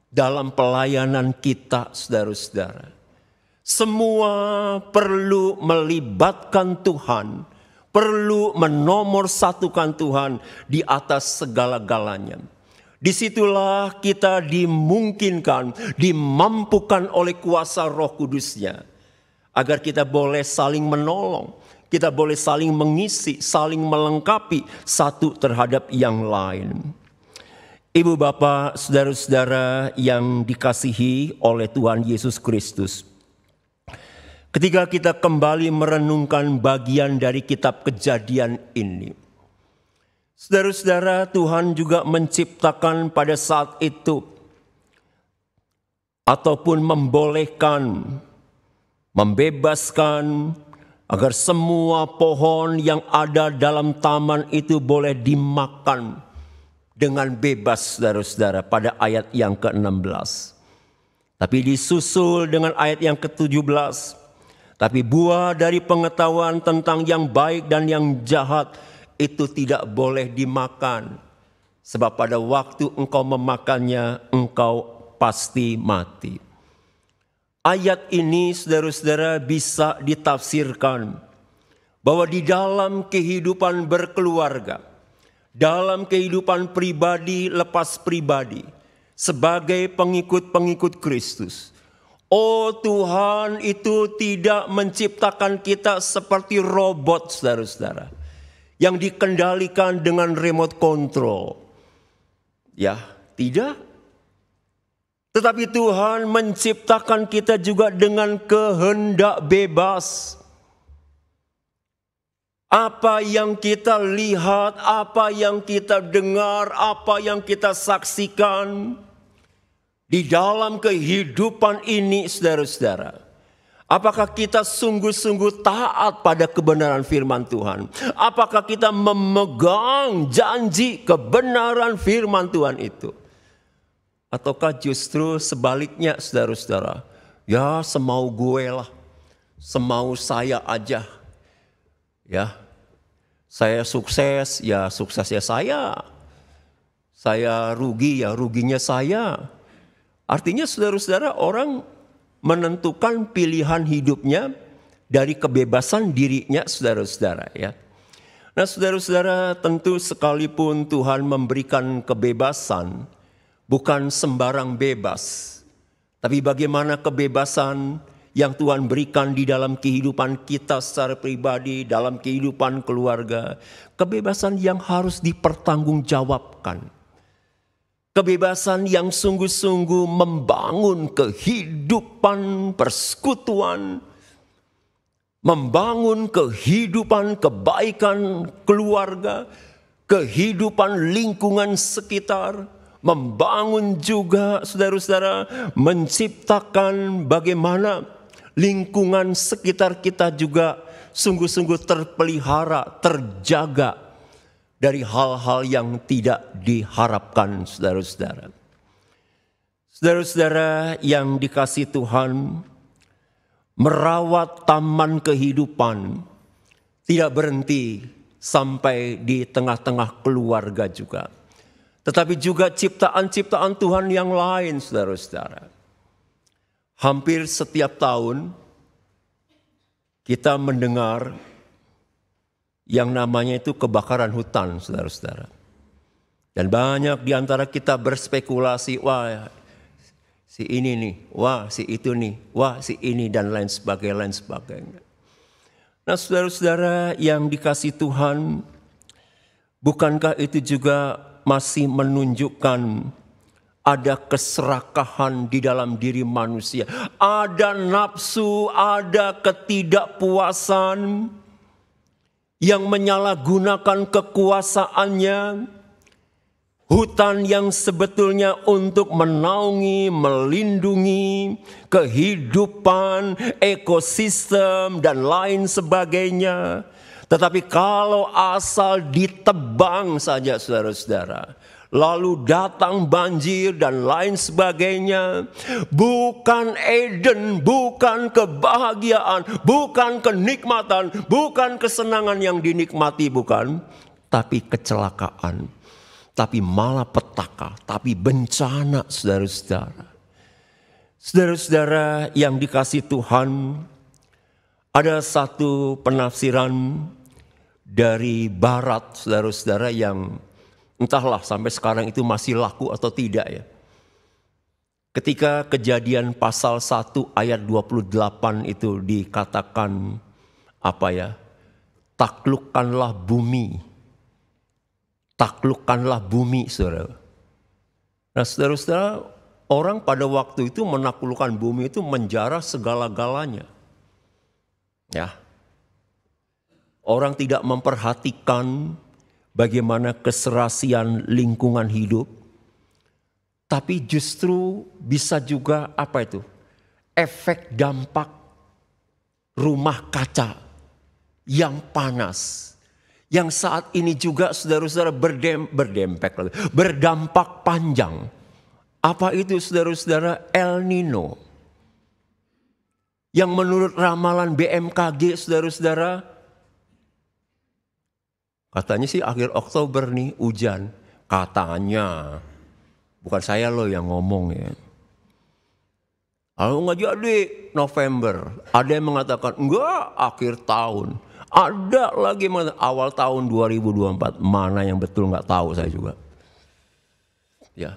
dalam pelayanan kita, saudara-saudara. Semua perlu melibatkan Tuhan, perlu menomorsatukan Tuhan di atas segala-galanya. Disitulah kita dimungkinkan, dimampukan oleh kuasa Roh Kudus-Nya. Agar kita boleh saling menolong, kita boleh saling mengisi, saling melengkapi satu terhadap yang lain. Ibu bapak, saudara-saudara yang dikasihi oleh Tuhan Yesus Kristus. Ketika kita kembali merenungkan bagian dari kitab Kejadian ini, saudara-saudara, Tuhan juga menciptakan pada saat itu ataupun membolehkan, membebaskan agar semua pohon yang ada dalam taman itu boleh dimakan dengan bebas, saudara-saudara, pada ayat yang ke-16. Tapi disusul dengan ayat yang ke-17. Tapi buah dari pengetahuan tentang yang baik dan yang jahat itu tidak boleh dimakan. Sebab pada waktu engkau memakannya, engkau pasti mati. Ayat ini, saudara-saudara, bisa ditafsirkan bahwa di dalam kehidupan berkeluarga, dalam kehidupan pribadi lepas pribadi, sebagai pengikut-pengikut Kristus, oh Tuhan itu tidak menciptakan kita seperti robot, saudara-saudara, yang dikendalikan dengan remote control. Ya, tidak. Tetapi Tuhan menciptakan kita juga dengan kehendak bebas. Apa yang kita lihat, apa yang kita dengar, apa yang kita saksikan di dalam kehidupan ini, saudara-saudara. Apakah kita sungguh-sungguh taat pada kebenaran firman Tuhan? Apakah kita memegang janji kebenaran firman Tuhan itu? Ataukah justru sebaliknya, saudara-saudara? Ya, semau gue lah, semau saya aja. Ya, saya sukses, ya suksesnya saya. Saya rugi, ya ruginya saya. Artinya, saudara-saudara, orang menentukan pilihan hidupnya dari kebebasan dirinya, saudara-saudara, ya. Nah, saudara-saudara, tentu sekalipun Tuhan memberikan kebebasan, bukan sembarang bebas, tapi bagaimana kebebasan yang Tuhan berikan di dalam kehidupan kita secara pribadi, dalam kehidupan keluarga. Kebebasan yang harus dipertanggungjawabkan. Kebebasan yang sungguh-sungguh membangun kehidupan persekutuan, membangun kehidupan kebaikan keluarga, kehidupan lingkungan sekitar, membangun juga, saudara-saudara, menciptakan bagaimana lingkungan sekitar kita juga sungguh-sungguh terpelihara, terjaga dari hal-hal yang tidak diharapkan, saudara-saudara. Saudara-saudara yang dikasihi Tuhan, merawat taman kehidupan tidak berhenti sampai di tengah-tengah keluarga juga. Tetapi juga ciptaan-ciptaan Tuhan yang lain, saudara-saudara. Hampir setiap tahun kita mendengar yang namanya itu kebakaran hutan, saudara-saudara. Dan banyak di antara kita berspekulasi, wah Si ini nih, wah si itu nih, wah si ini dan lain sebagainya. Nah saudara-saudara yang dikasihi Tuhan, bukankah itu juga masih menunjukkan ada keserakahan di dalam diri manusia. Ada nafsu, ada ketidakpuasan yang menyalahgunakan kekuasaannya. Hutan yang sebetulnya untuk menaungi, melindungi kehidupan, ekosistem, dan lain sebagainya. Tetapi kalau asal ditebang saja saudara-saudara, lalu datang banjir dan lain sebagainya, bukan Eden, bukan kebahagiaan, bukan kenikmatan, bukan kesenangan yang dinikmati, bukan, tapi kecelakaan, tapi malapetaka, tapi bencana saudara-saudara. Saudara-saudara yang dikasihi Tuhan, ada satu penafsiran dari barat saudara-saudara yang entahlah sampai sekarang itu masih laku atau tidak ya. Ketika Kejadian pasal 1 ayat 28 itu dikatakan apa ya? Taklukkanlah bumi. Taklukkanlah bumi, saudara. Nah saudara-saudara, orang pada waktu itu menaklukkan bumi itu menjarah segala-galanya. Ya. Orang tidak memperhatikan bagaimana keserasian lingkungan hidup. Tapi justru bisa juga apa itu? Efek dampak rumah kaca yang panas. Yang saat ini juga saudara-saudara berdampak panjang. Apa itu saudara-saudara? El Nino. Yang menurut ramalan BMKG saudara-saudara, katanya sih akhir Oktober nih hujan. Katanya. Bukan saya loh yang ngomong ya. Kalau nggak jadi November. Ada yang mengatakan enggak akhir tahun. Ada lagi awal tahun 2024. Mana yang betul nggak tahu saya juga. Ya.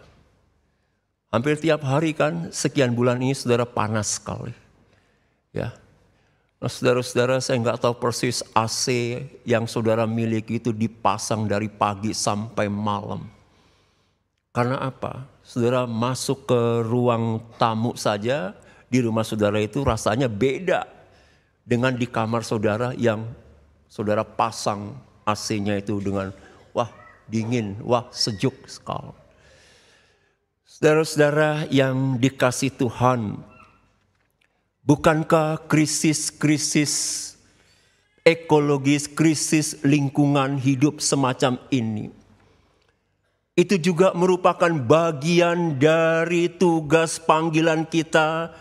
Hampir tiap hari kan sekian bulan ini saudara panas sekali. Ya. Nah, saudara-saudara saya nggak tahu persis AC yang saudara miliki itu dipasang dari pagi sampai malam. Karena apa? Saudara masuk ke ruang tamu saja di rumah saudara itu rasanya beda dengan di kamar saudara yang saudara pasang AC-nya itu dengan wah dingin, wah sejuk sekali. Saudara-saudara yang dikasihi Tuhan, bukankah krisis-krisis ekologis, krisis lingkungan hidup semacam ini, itu juga merupakan bagian dari tugas panggilan kita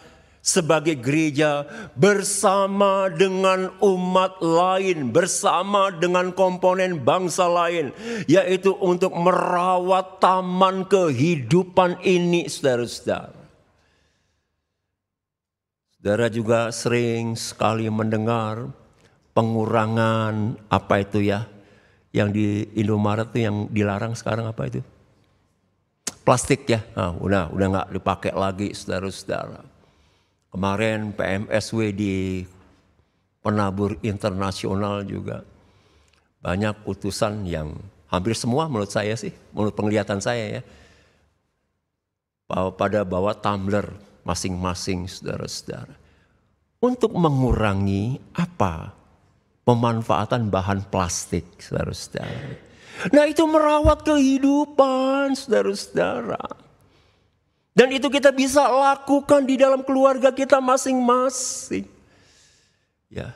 sebagai gereja bersama dengan umat lain, bersama dengan komponen bangsa lain, yaitu untuk merawat taman kehidupan ini, saudara-saudara. Saudara juga sering sekali mendengar pengurangan apa itu ya, yang di Indomaret itu yang dilarang sekarang apa itu? Plastik ya, nah, udah nggak dipakai lagi, saudara-saudara. Kemarin PMSW di penabur internasional juga banyak utusan yang hampir semua menurut saya sih, menurut penglihatan saya ya, pada bawa tumbler masing-masing saudara-saudara. Untuk mengurangi apa? Pemanfaatan bahan plastik saudara-saudara. Nah itu merawat kehidupan saudara-saudara. Dan itu kita bisa lakukan di dalam keluarga kita masing-masing. Ya.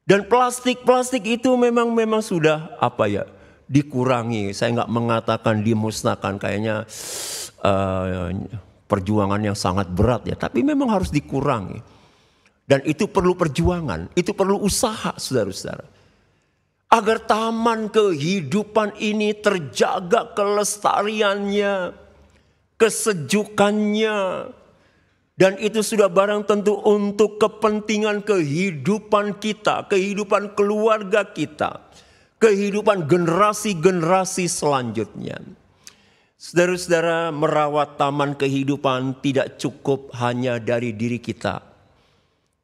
Dan plastik-plastik itu memang sudah apa ya, dikurangi. Saya nggak mengatakan dimusnahkan, kayaknya perjuangan yang sangat berat ya. Tapi memang harus dikurangi. Dan itu perlu perjuangan, itu perlu usaha saudara-saudara. Agar taman kehidupan ini terjaga kelestariannya, kesejukannya, dan itu sudah barang tentu untuk kepentingan kehidupan kita, kehidupan keluarga kita, kehidupan generasi-generasi selanjutnya. Saudara-saudara, merawat taman kehidupan tidak cukup hanya dari diri kita,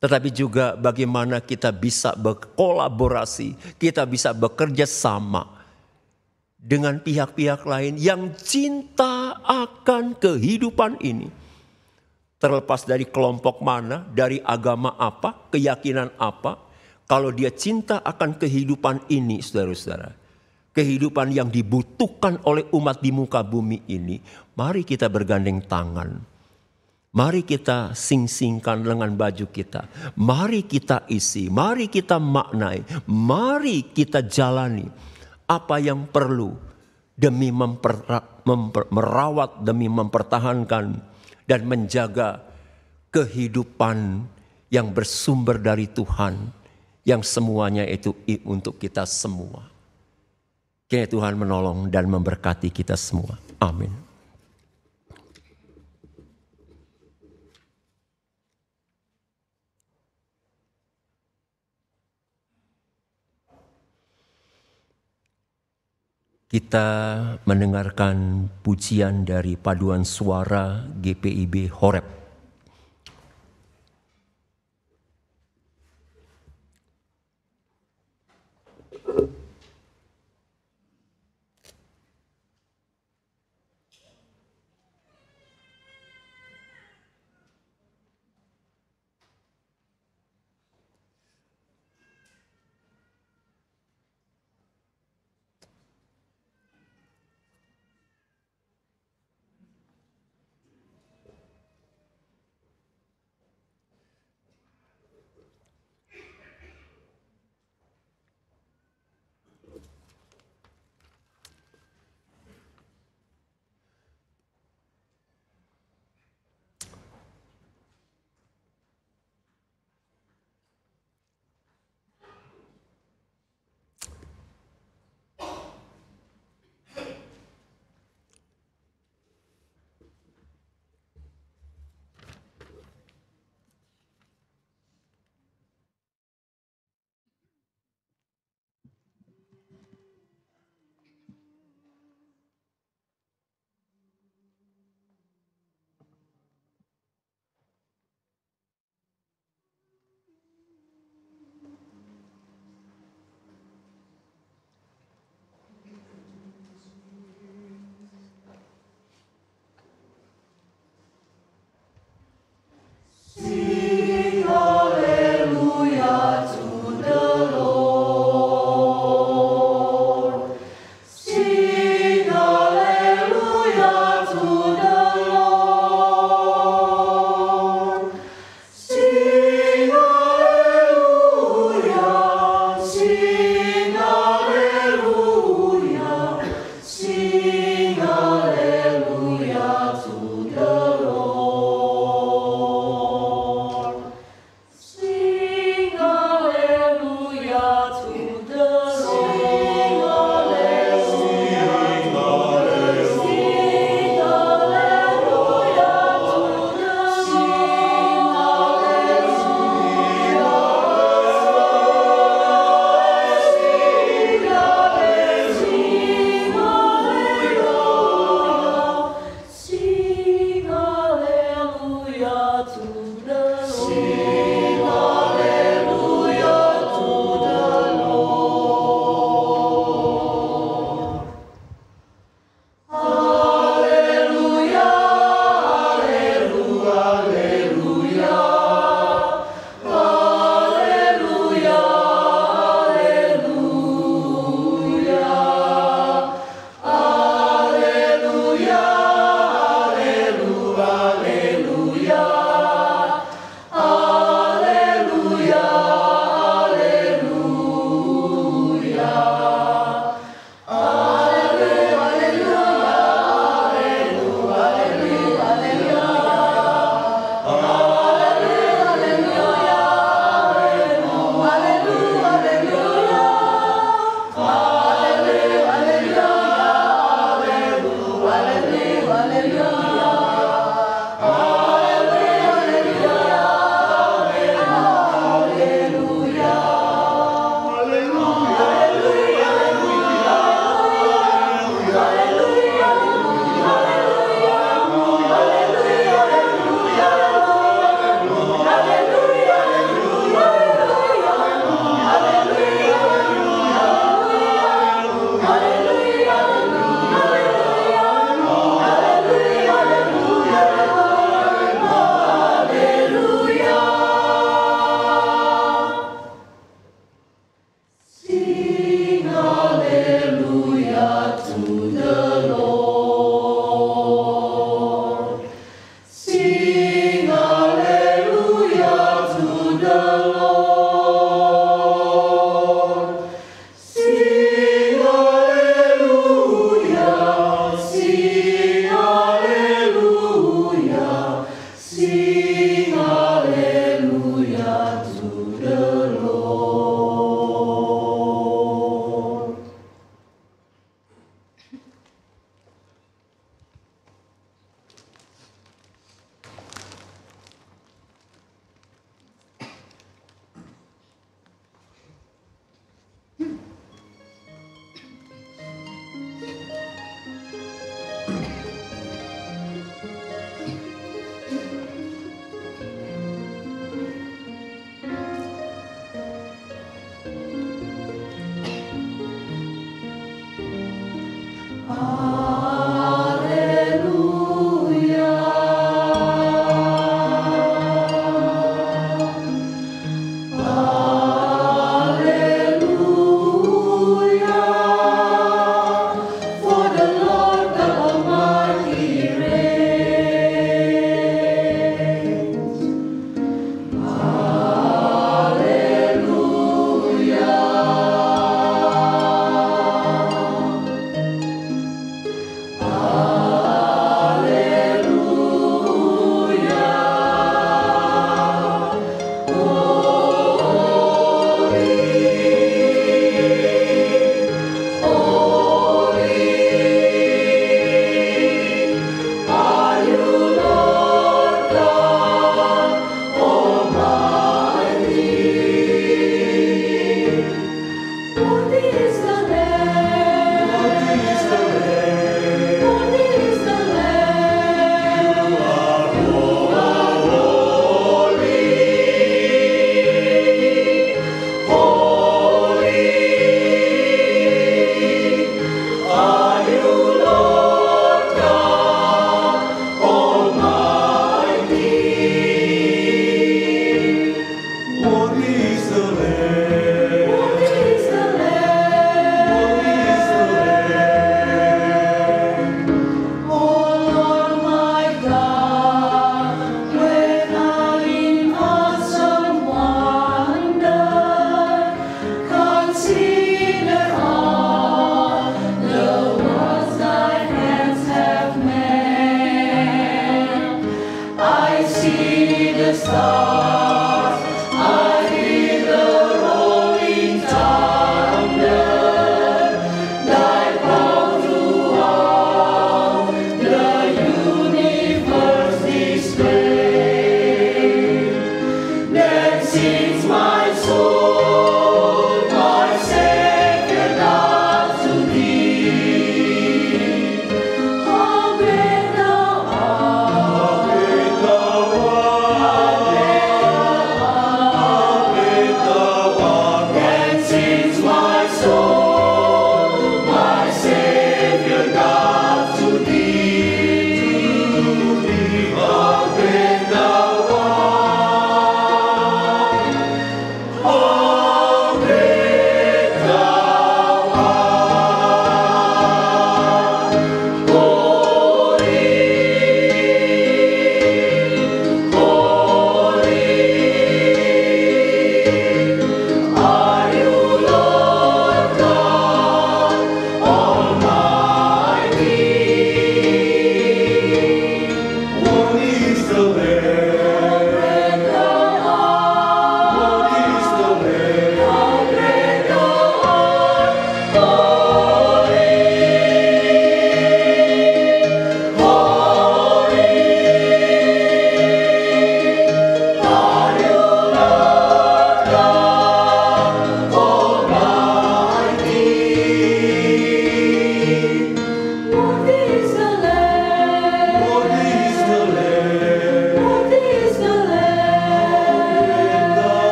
tetapi juga bagaimana kita bisa berkolaborasi, kita bisa bekerja sama dengan pihak-pihak lain yang cinta akan kehidupan ini. Terlepas dari kelompok mana, dari agama apa, keyakinan apa, kalau dia cinta akan kehidupan ini, saudara-saudara, kehidupan yang dibutuhkan oleh umat di muka bumi ini, mari kita bergandeng tangan. Mari kita sing-singkan lengan baju kita. Mari kita isi, mari kita maknai, mari kita jalani apa yang perlu demi merawat, demi mempertahankan dan menjaga kehidupan yang bersumber dari Tuhan, yang semuanya itu untuk kita semua. Kiranya Tuhan menolong dan memberkati kita semua. Amin. Kita mendengarkan pujian dari paduan suara GPIB Horeb.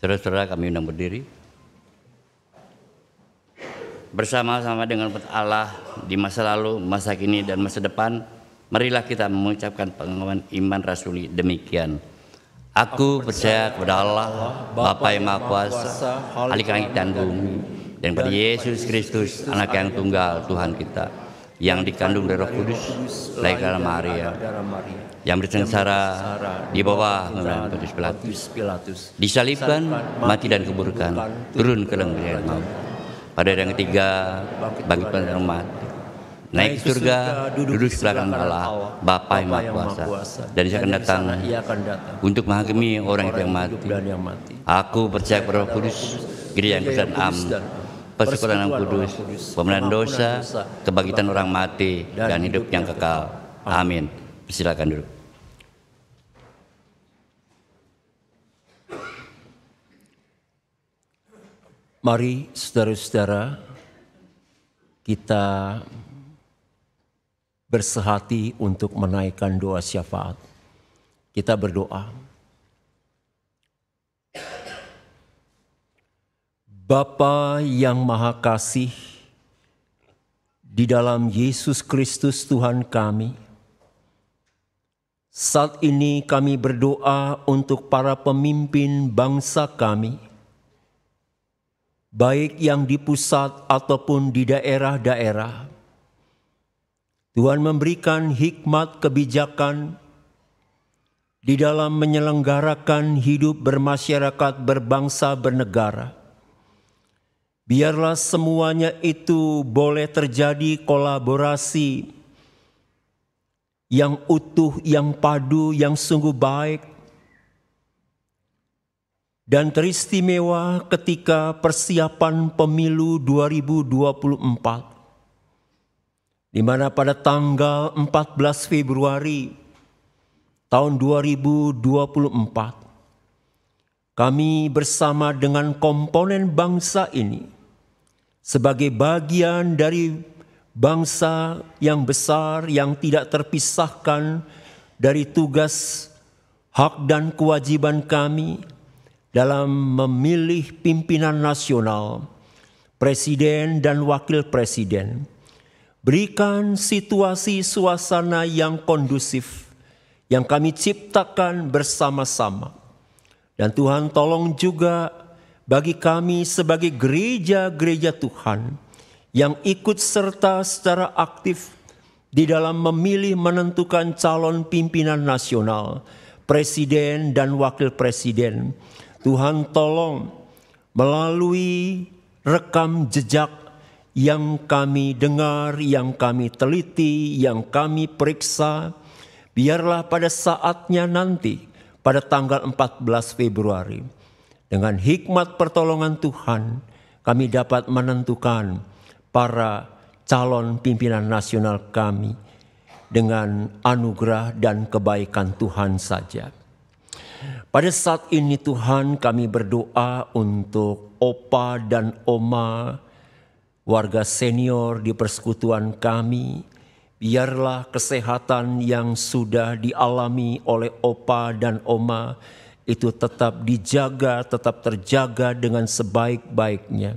Saudara-saudara, kami undang berdiri. Bersama-sama dengan Allah di masa lalu, masa kini, dan masa depan, marilah kita mengucapkan pengakuan iman rasuli demikian. Aku percaya kepada Allah, Bapa yang Maha Kuasa, Khalik langit dan bumi, dan kepada Yesus Kristus, Anak yang tunggal Tuhan kita, yang dikandung dari Roh Kudus, lahir dari Maria, yang bersengsara di bawah pemerintahan Pontius Pilatus, disalibkan, mati dan kuburkan, turun ke dalam maut. Pada hari yang ketiga, bangkit dari umat, naik ke surga, duduk di belakang Allah, Bapa yang Maha Kuasa, dan Dia akan datang untuk menghakimi orang itu yang mati. Aku percaya kepada Roh Kudus, Gereja yang Kristen Am, persekutuan yang kudus, pembenaran dosa, kebangkitan orang mati, dan hidup yang kekal. Amin. Silakan duduk. Mari saudara-saudara, kita bersehati untuk menaikkan doa syafaat. Kita berdoa. Bapa yang Maha Kasih, di dalam Yesus Kristus Tuhan kami, saat ini kami berdoa untuk para pemimpin bangsa kami, baik yang di pusat ataupun di daerah-daerah. Tuhan memberikan hikmat kebijakan di dalam menyelenggarakan hidup bermasyarakat, berbangsa, bernegara. Biarlah semuanya itu boleh terjadi kolaborasi yang utuh, yang padu, yang sungguh baik, dan teristimewa ketika persiapan pemilu 2024, di mana pada tanggal 14 Februari tahun 2024, kami bersama dengan komponen bangsa ini sebagai bagian dari bangsa yang besar yang tidak terpisahkan dari tugas, hak dan kewajiban kami dalam memilih pimpinan nasional, presiden dan wakil presiden. Berikan situasi suasana yang kondusif yang kami ciptakan bersama-sama. Dan Tuhan tolong juga bagi kami sebagai gereja-gereja Tuhan yang ikut serta secara aktif di dalam memilih menentukan calon pimpinan nasional, presiden dan wakil presiden. Tuhan tolong melalui rekam jejak yang kami dengar, yang kami teliti, yang kami periksa, biarlah pada saatnya nanti, pada tanggal 14 Februari, dengan hikmat pertolongan Tuhan, kami dapat menentukan para calon pimpinan nasional kami dengan anugerah dan kebaikan Tuhan saja. Pada saat ini Tuhan, kami berdoa untuk opa dan oma, warga senior di persekutuan kami. Biarlah kesehatan yang sudah dialami oleh opa dan oma itu tetap dijaga, tetap terjaga dengan sebaik-baiknya.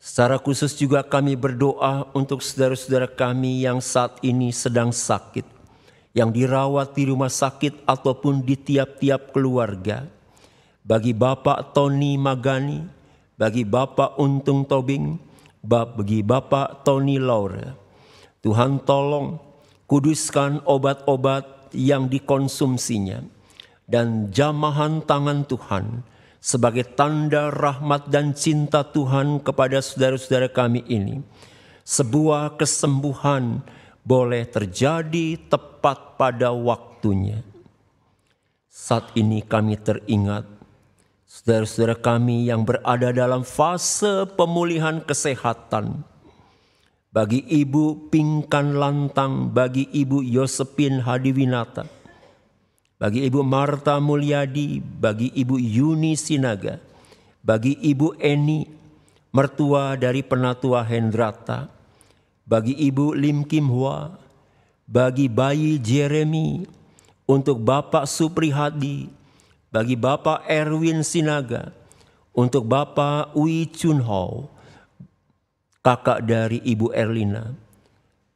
Secara khusus juga kami berdoa untuk saudara-saudara kami yang saat ini sedang sakit, yang dirawat di rumah sakit ataupun di tiap-tiap keluarga. Bagi Bapak Tony Magani, bagi Bapak Untung Tobing, bagi Bapak Tony Laura. Tuhan tolong kuduskan obat-obat yang dikonsumsinya. Dan jamahan tangan Tuhan sebagai tanda rahmat dan cinta Tuhan kepada saudara-saudara kami ini. Sebuah kesembuhan boleh terjadi tepat pada waktunya. Saat ini kami teringat saudara-saudara kami yang berada dalam fase pemulihan kesehatan. Bagi Ibu Pinkan Lantang, bagi Ibu Yosepin Hadiwinata, bagi Ibu Marta Mulyadi, bagi Ibu Yuni Sinaga, bagi Ibu Eni, mertua dari Penatua Hendrata, bagi Ibu Lim Kim Hwa, bagi bayi Jeremy, untuk Bapak Supri Hadi, bagi Bapak Erwin Sinaga, untuk Bapak Wi Chunho, kakak dari Ibu Erlina,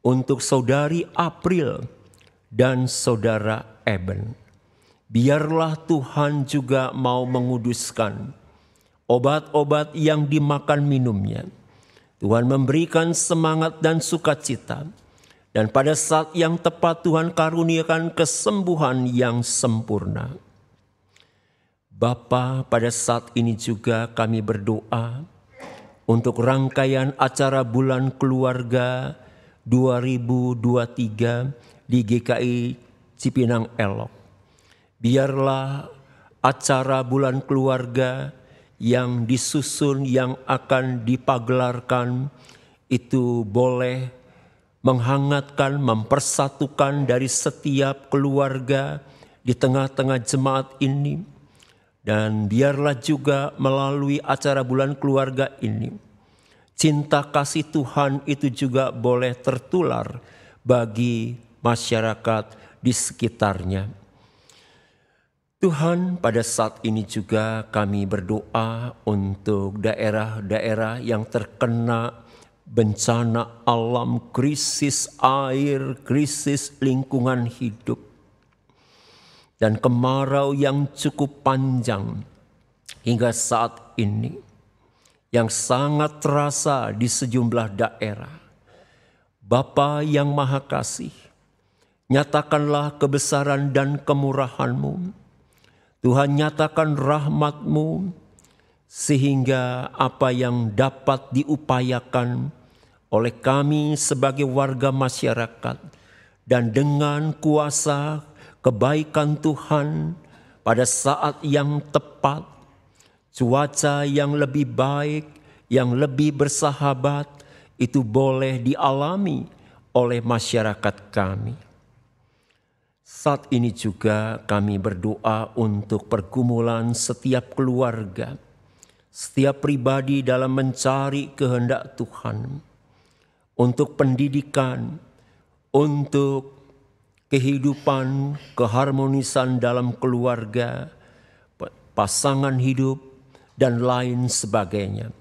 untuk Saudari April dan Saudara Eben. Biarlah Tuhan juga mau menguduskan obat-obat yang dimakan minumnya. Tuhan memberikan semangat dan sukacita, dan pada saat yang tepat Tuhan karuniakan kesembuhan yang sempurna. Bapa, pada saat ini juga kami berdoa untuk rangkaian acara Bulan Keluarga 2023 di GKI Cipinang Elok. Biarlah acara Bulan Keluarga yang disusun, yang akan dipagelarkan, itu boleh menghangatkan, mempersatukan dari setiap keluarga di tengah-tengah jemaat ini. Dan biarlah juga melalui acara Bulan Keluarga ini, cinta kasih Tuhan itu juga boleh tertular bagi masyarakat di sekitarnya. Tuhan, pada saat ini juga kami berdoa untuk daerah-daerah yang terkena bencana alam, krisis air, krisis lingkungan hidup, dan kemarau yang cukup panjang hingga saat ini, yang sangat terasa di sejumlah daerah. Bapa yang Maha Kasih, nyatakanlah kebesaran dan kemurahan-Mu. Tuhan, nyatakan rahmat-Mu, sehingga apa yang dapat diupayakan oleh kami sebagai warga masyarakat, dan dengan kuasa kebaikan Tuhan pada saat yang tepat, cuaca yang lebih baik, yang lebih bersahabat, itu boleh dialami oleh masyarakat kami. Saat ini juga kami berdoa untuk pergumulan setiap keluarga, setiap pribadi dalam mencari kehendak Tuhan, untuk pendidikan, untuk kehidupan, keharmonisan dalam keluarga, pasangan hidup, dan lain sebagainya.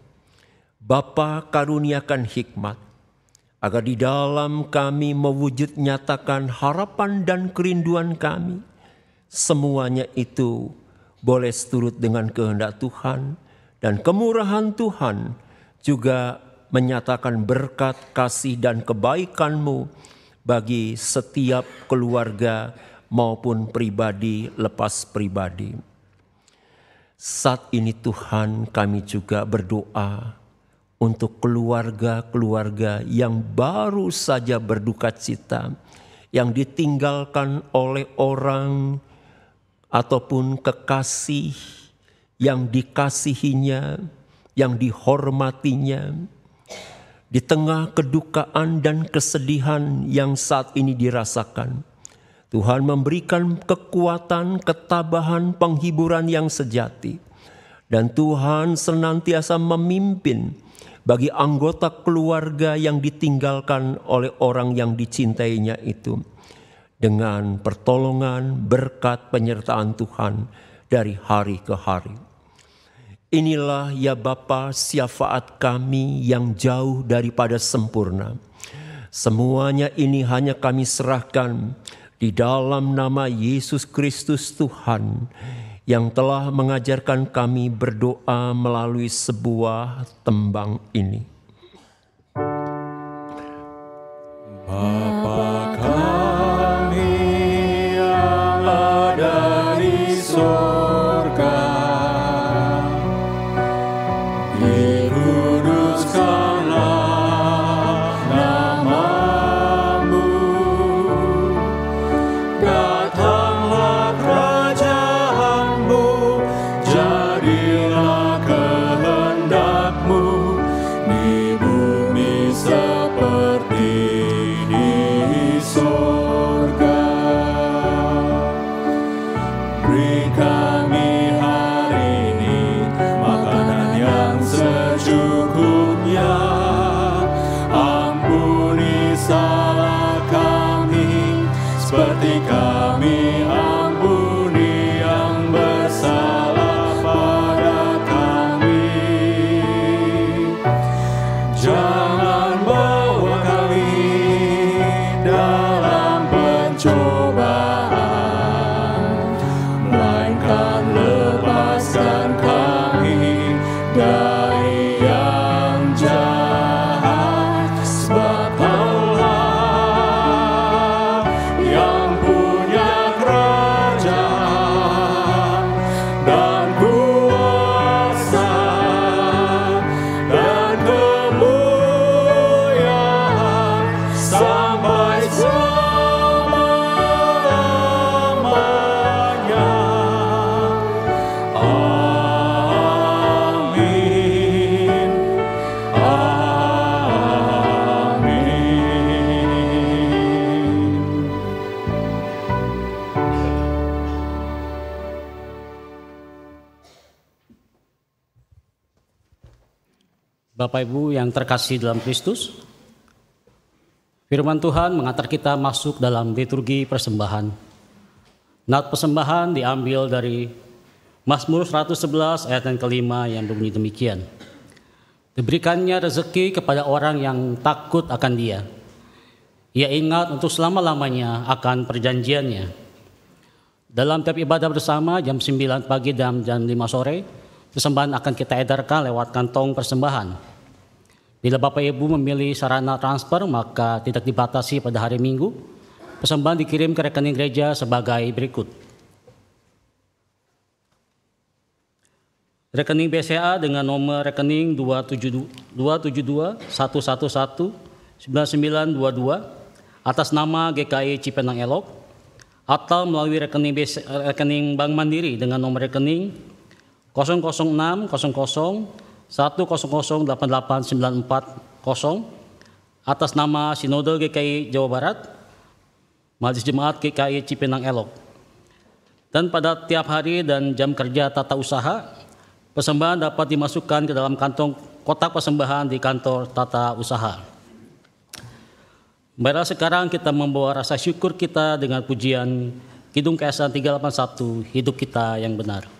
Bapa, karuniakan hikmat, agar di dalam kami mewujud nyatakan harapan dan kerinduan kami. Semuanya itu boleh seturut dengan kehendak Tuhan, dan kemurahan Tuhan juga menyatakan berkat, kasih, dan kebaikan-Mu bagi setiap keluarga maupun pribadi lepas pribadi. Saat ini Tuhan, kami juga berdoa untuk keluarga-keluarga yang baru saja berduka cita, yang ditinggalkan oleh orang ataupun kekasih yang dikasihinya, yang dihormatinya. Di tengah kedukaan dan kesedihan yang saat ini dirasakan, Tuhan memberikan kekuatan, ketabahan, penghiburan yang sejati. Dan Tuhan senantiasa memimpin bagi anggota keluarga yang ditinggalkan oleh orang yang dicintainya itu, dengan pertolongan, berkat, penyertaan Tuhan dari hari ke hari. Inilah ya Bapa syafaat kami yang jauh daripada sempurna. Semuanya ini hanya kami serahkan di dalam nama Yesus Kristus Tuhan, yang telah mengajarkan kami berdoa melalui sebuah tembang ini. Bapa kami yang ada di surga, dikuduskanlah nama-Mu, datanglah kerajaan-Mu, jadilah kehendak-Mu di Bapak Ibu yang terkasih dalam Kristus, firman Tuhan mengantar kita masuk dalam liturgi persembahan. Nat persembahan diambil dari Mazmur 111 ayat yang kelima yang berbunyi demikian. Diberikannya rezeki kepada orang yang takut akan Dia. Ia ingat untuk selama-lamanya akan perjanjiannya. Dalam tiap ibadah bersama jam 9 pagi dan jam 5 sore, persembahan akan kita edarkan lewat kantong persembahan. Bila Bapak Ibu memilih sarana transfer, maka tidak dibatasi pada hari Minggu. Persembahan dikirim ke rekening gereja sebagai berikut. Rekening BCA dengan nomor rekening 272-111-9922 atas nama GKI Cipinang Elok, atau melalui rekening Bank Mandiri dengan nomor rekening 0060010088940 atas nama Sinode GKI Jawa Barat, Majelis Jemaat GKI Cipinang Elok. Dan pada tiap hari dan jam kerja tata usaha, persembahan dapat dimasukkan ke dalam kantong kotak persembahan di kantor tata usaha. Marilah sekarang kita membawa rasa syukur kita dengan pujian Kidung Keesan 381, Hidup Kita yang Benar.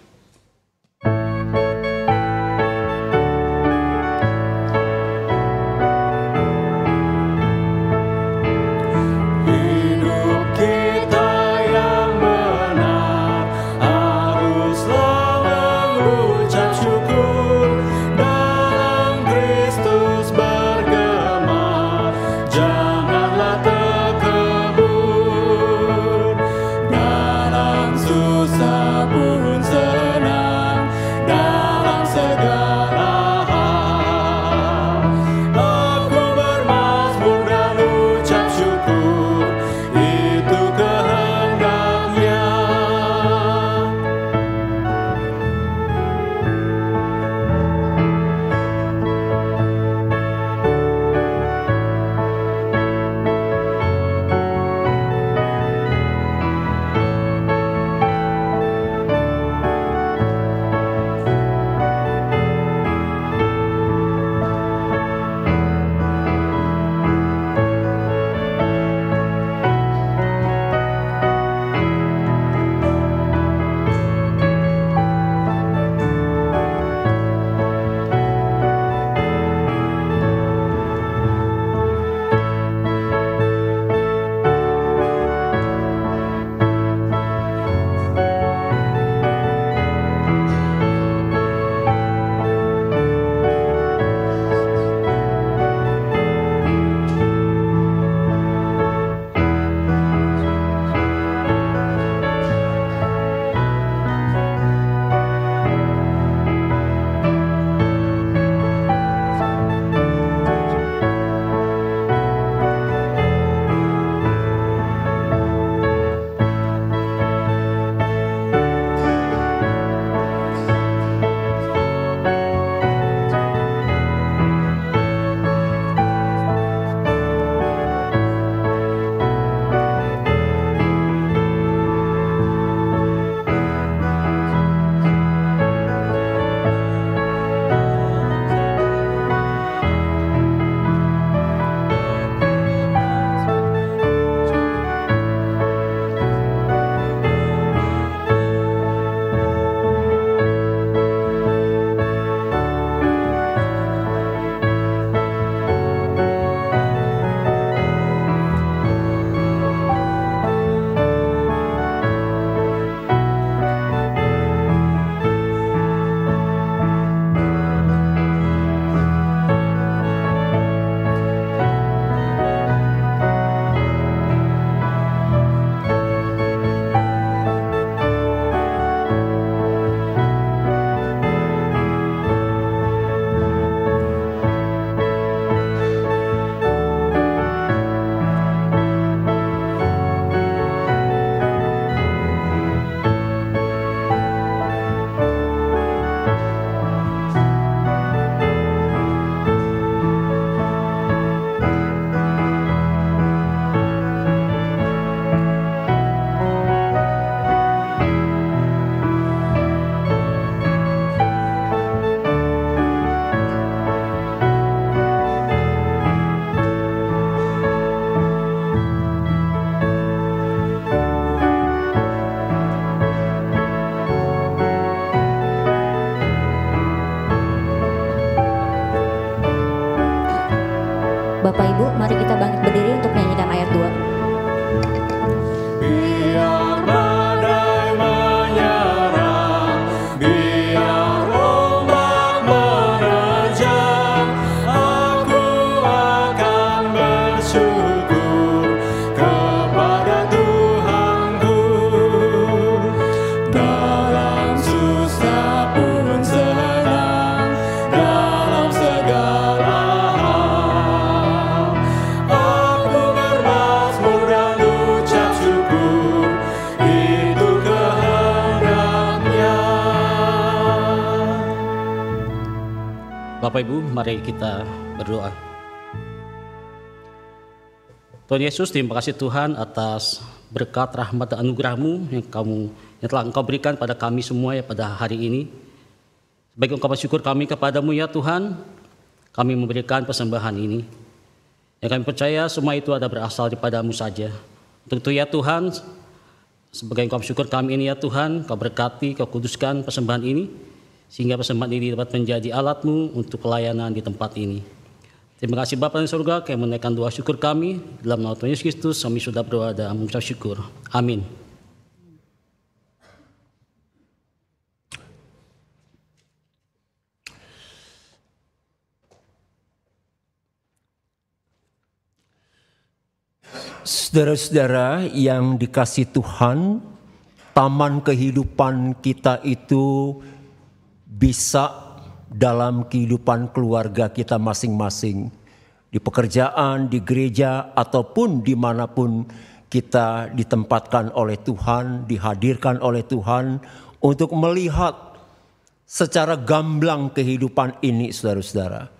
Susah pun Bapak Ibu, mari kita bangkit berdiri untuk menyanyikan ayat 2. Biar badai menyerang, biar ombak menerjang, aku akan bersyukur kepada Tuhanku. Dalam susah pun senang, dalam segala hal, aku bermazmur dan ucap syukur, itu kehendaknya. Bapak Ibu, mari kita berdoa. Tuhan Yesus, terima kasih Tuhan atas berkat, rahmat, dan anugerah-Mu yang telah Engkau berikan pada kami semua ya pada hari ini. Sebagai ungkapan syukur kami kepadamu ya Tuhan, kami memberikan persembahan ini. Yang kami percaya semua itu ada berasal daripada-Mu saja. Untuk itu ya Tuhan, sebagai ungkapan syukur kami ini ya Tuhan, Kau berkati, Kau kuduskan persembahan ini, sehingga persembahan ini dapat menjadi alat-Mu untuk pelayanan di tempat ini. Terima kasih Bapa di surga, kami menaikkan doa syukur kami. Dalam nama Tuhan Yesus Kristus, kami sudah berdoa dan mengucap syukur. Amin. Saudara-saudara yang dikasihi Tuhan, taman kehidupan kita itu bisa dalam kehidupan keluarga kita masing-masing, di pekerjaan, di gereja, ataupun dimanapun kita ditempatkan oleh Tuhan, dihadirkan oleh Tuhan untuk melihat secara gamblang kehidupan ini, saudara-saudara.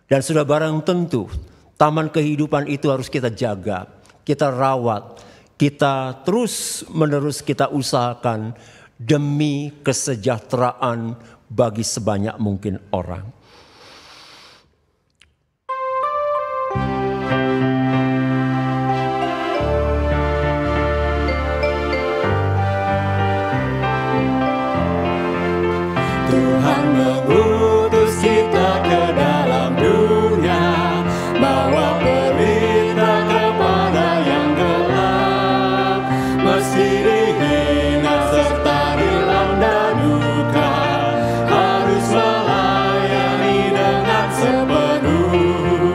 Dan sudah barang tentu, taman kehidupan itu harus kita jaga, kita rawat, kita terus-menerus kita usahakan demi kesejahteraan bagi sebanyak mungkin orang. Tuhan mengutus kita ke dalam dunia, bawa berita kepada yang gelap, meski dihina serta dilanda duka, harus melayani dengan sepenuh,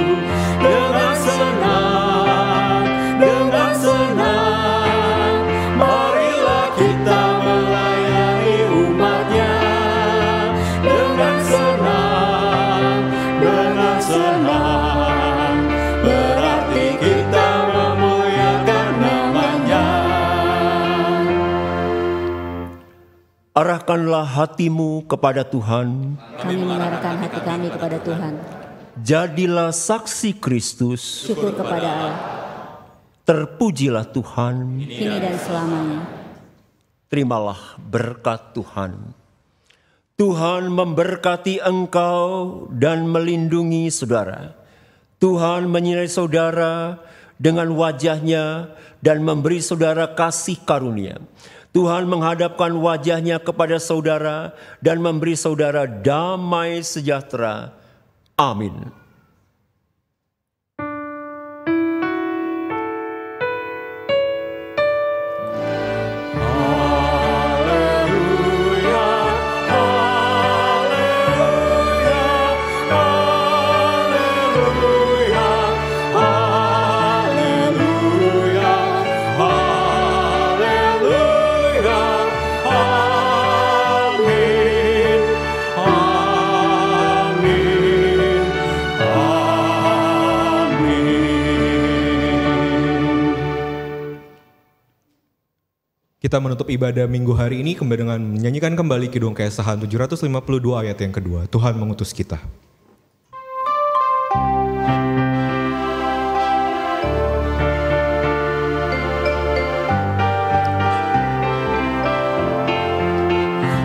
dengan senang, marilah kita melayani umatnya. Dengan senang, berarti kita memuliakan namanya. Arahkanlah hatimu kepada Tuhan. Kami mengarahkan hati kami kepada Tuhan. Jadilah saksi Kristus. Syukur kepada Allah. Terpujilah Tuhan. Kini dan selamanya. Terimalah berkat Tuhan. Tuhan memberkati engkau dan melindungi saudara. Tuhan menyinari saudara dengan wajahnya dan memberi saudara kasih karunia. Tuhan menghadapkan wajahnya kepada saudara dan memberi saudara damai sejahtera. Amin. Kita menutup ibadah minggu hari ini dengan menyanyikan kembali Kidung Keesahan 752 ayat yang kedua. Tuhan mengutus kita.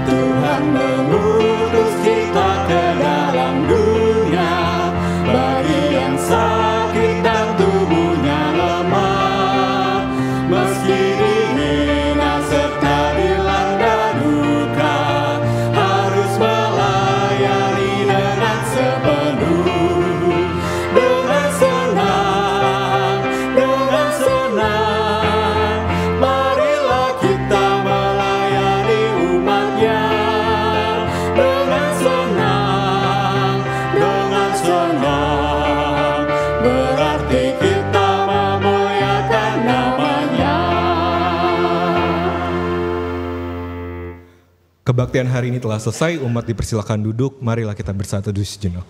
Tuhan mengutus kita ke dalam dunia, bagi yang sakit dan tubuhnya lemah, meski dihina serta dilanda duka, harus melayani dengan Kebaktian hari ini telah selesai, umat dipersilakan duduk, marilah kita bersatu dulu sejenak.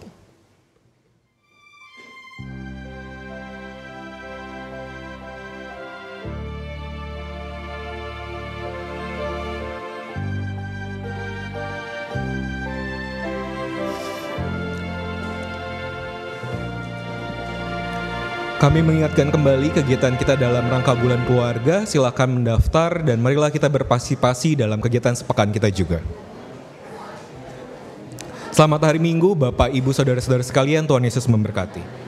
Kami mengingatkan kembali kegiatan kita dalam rangka bulan keluarga, silakan mendaftar dan marilah kita berpartisipasi dalam kegiatan sepekan kita juga. Selamat hari Minggu, Bapak, Ibu, Saudara-saudara sekalian, Tuhan Yesus memberkati.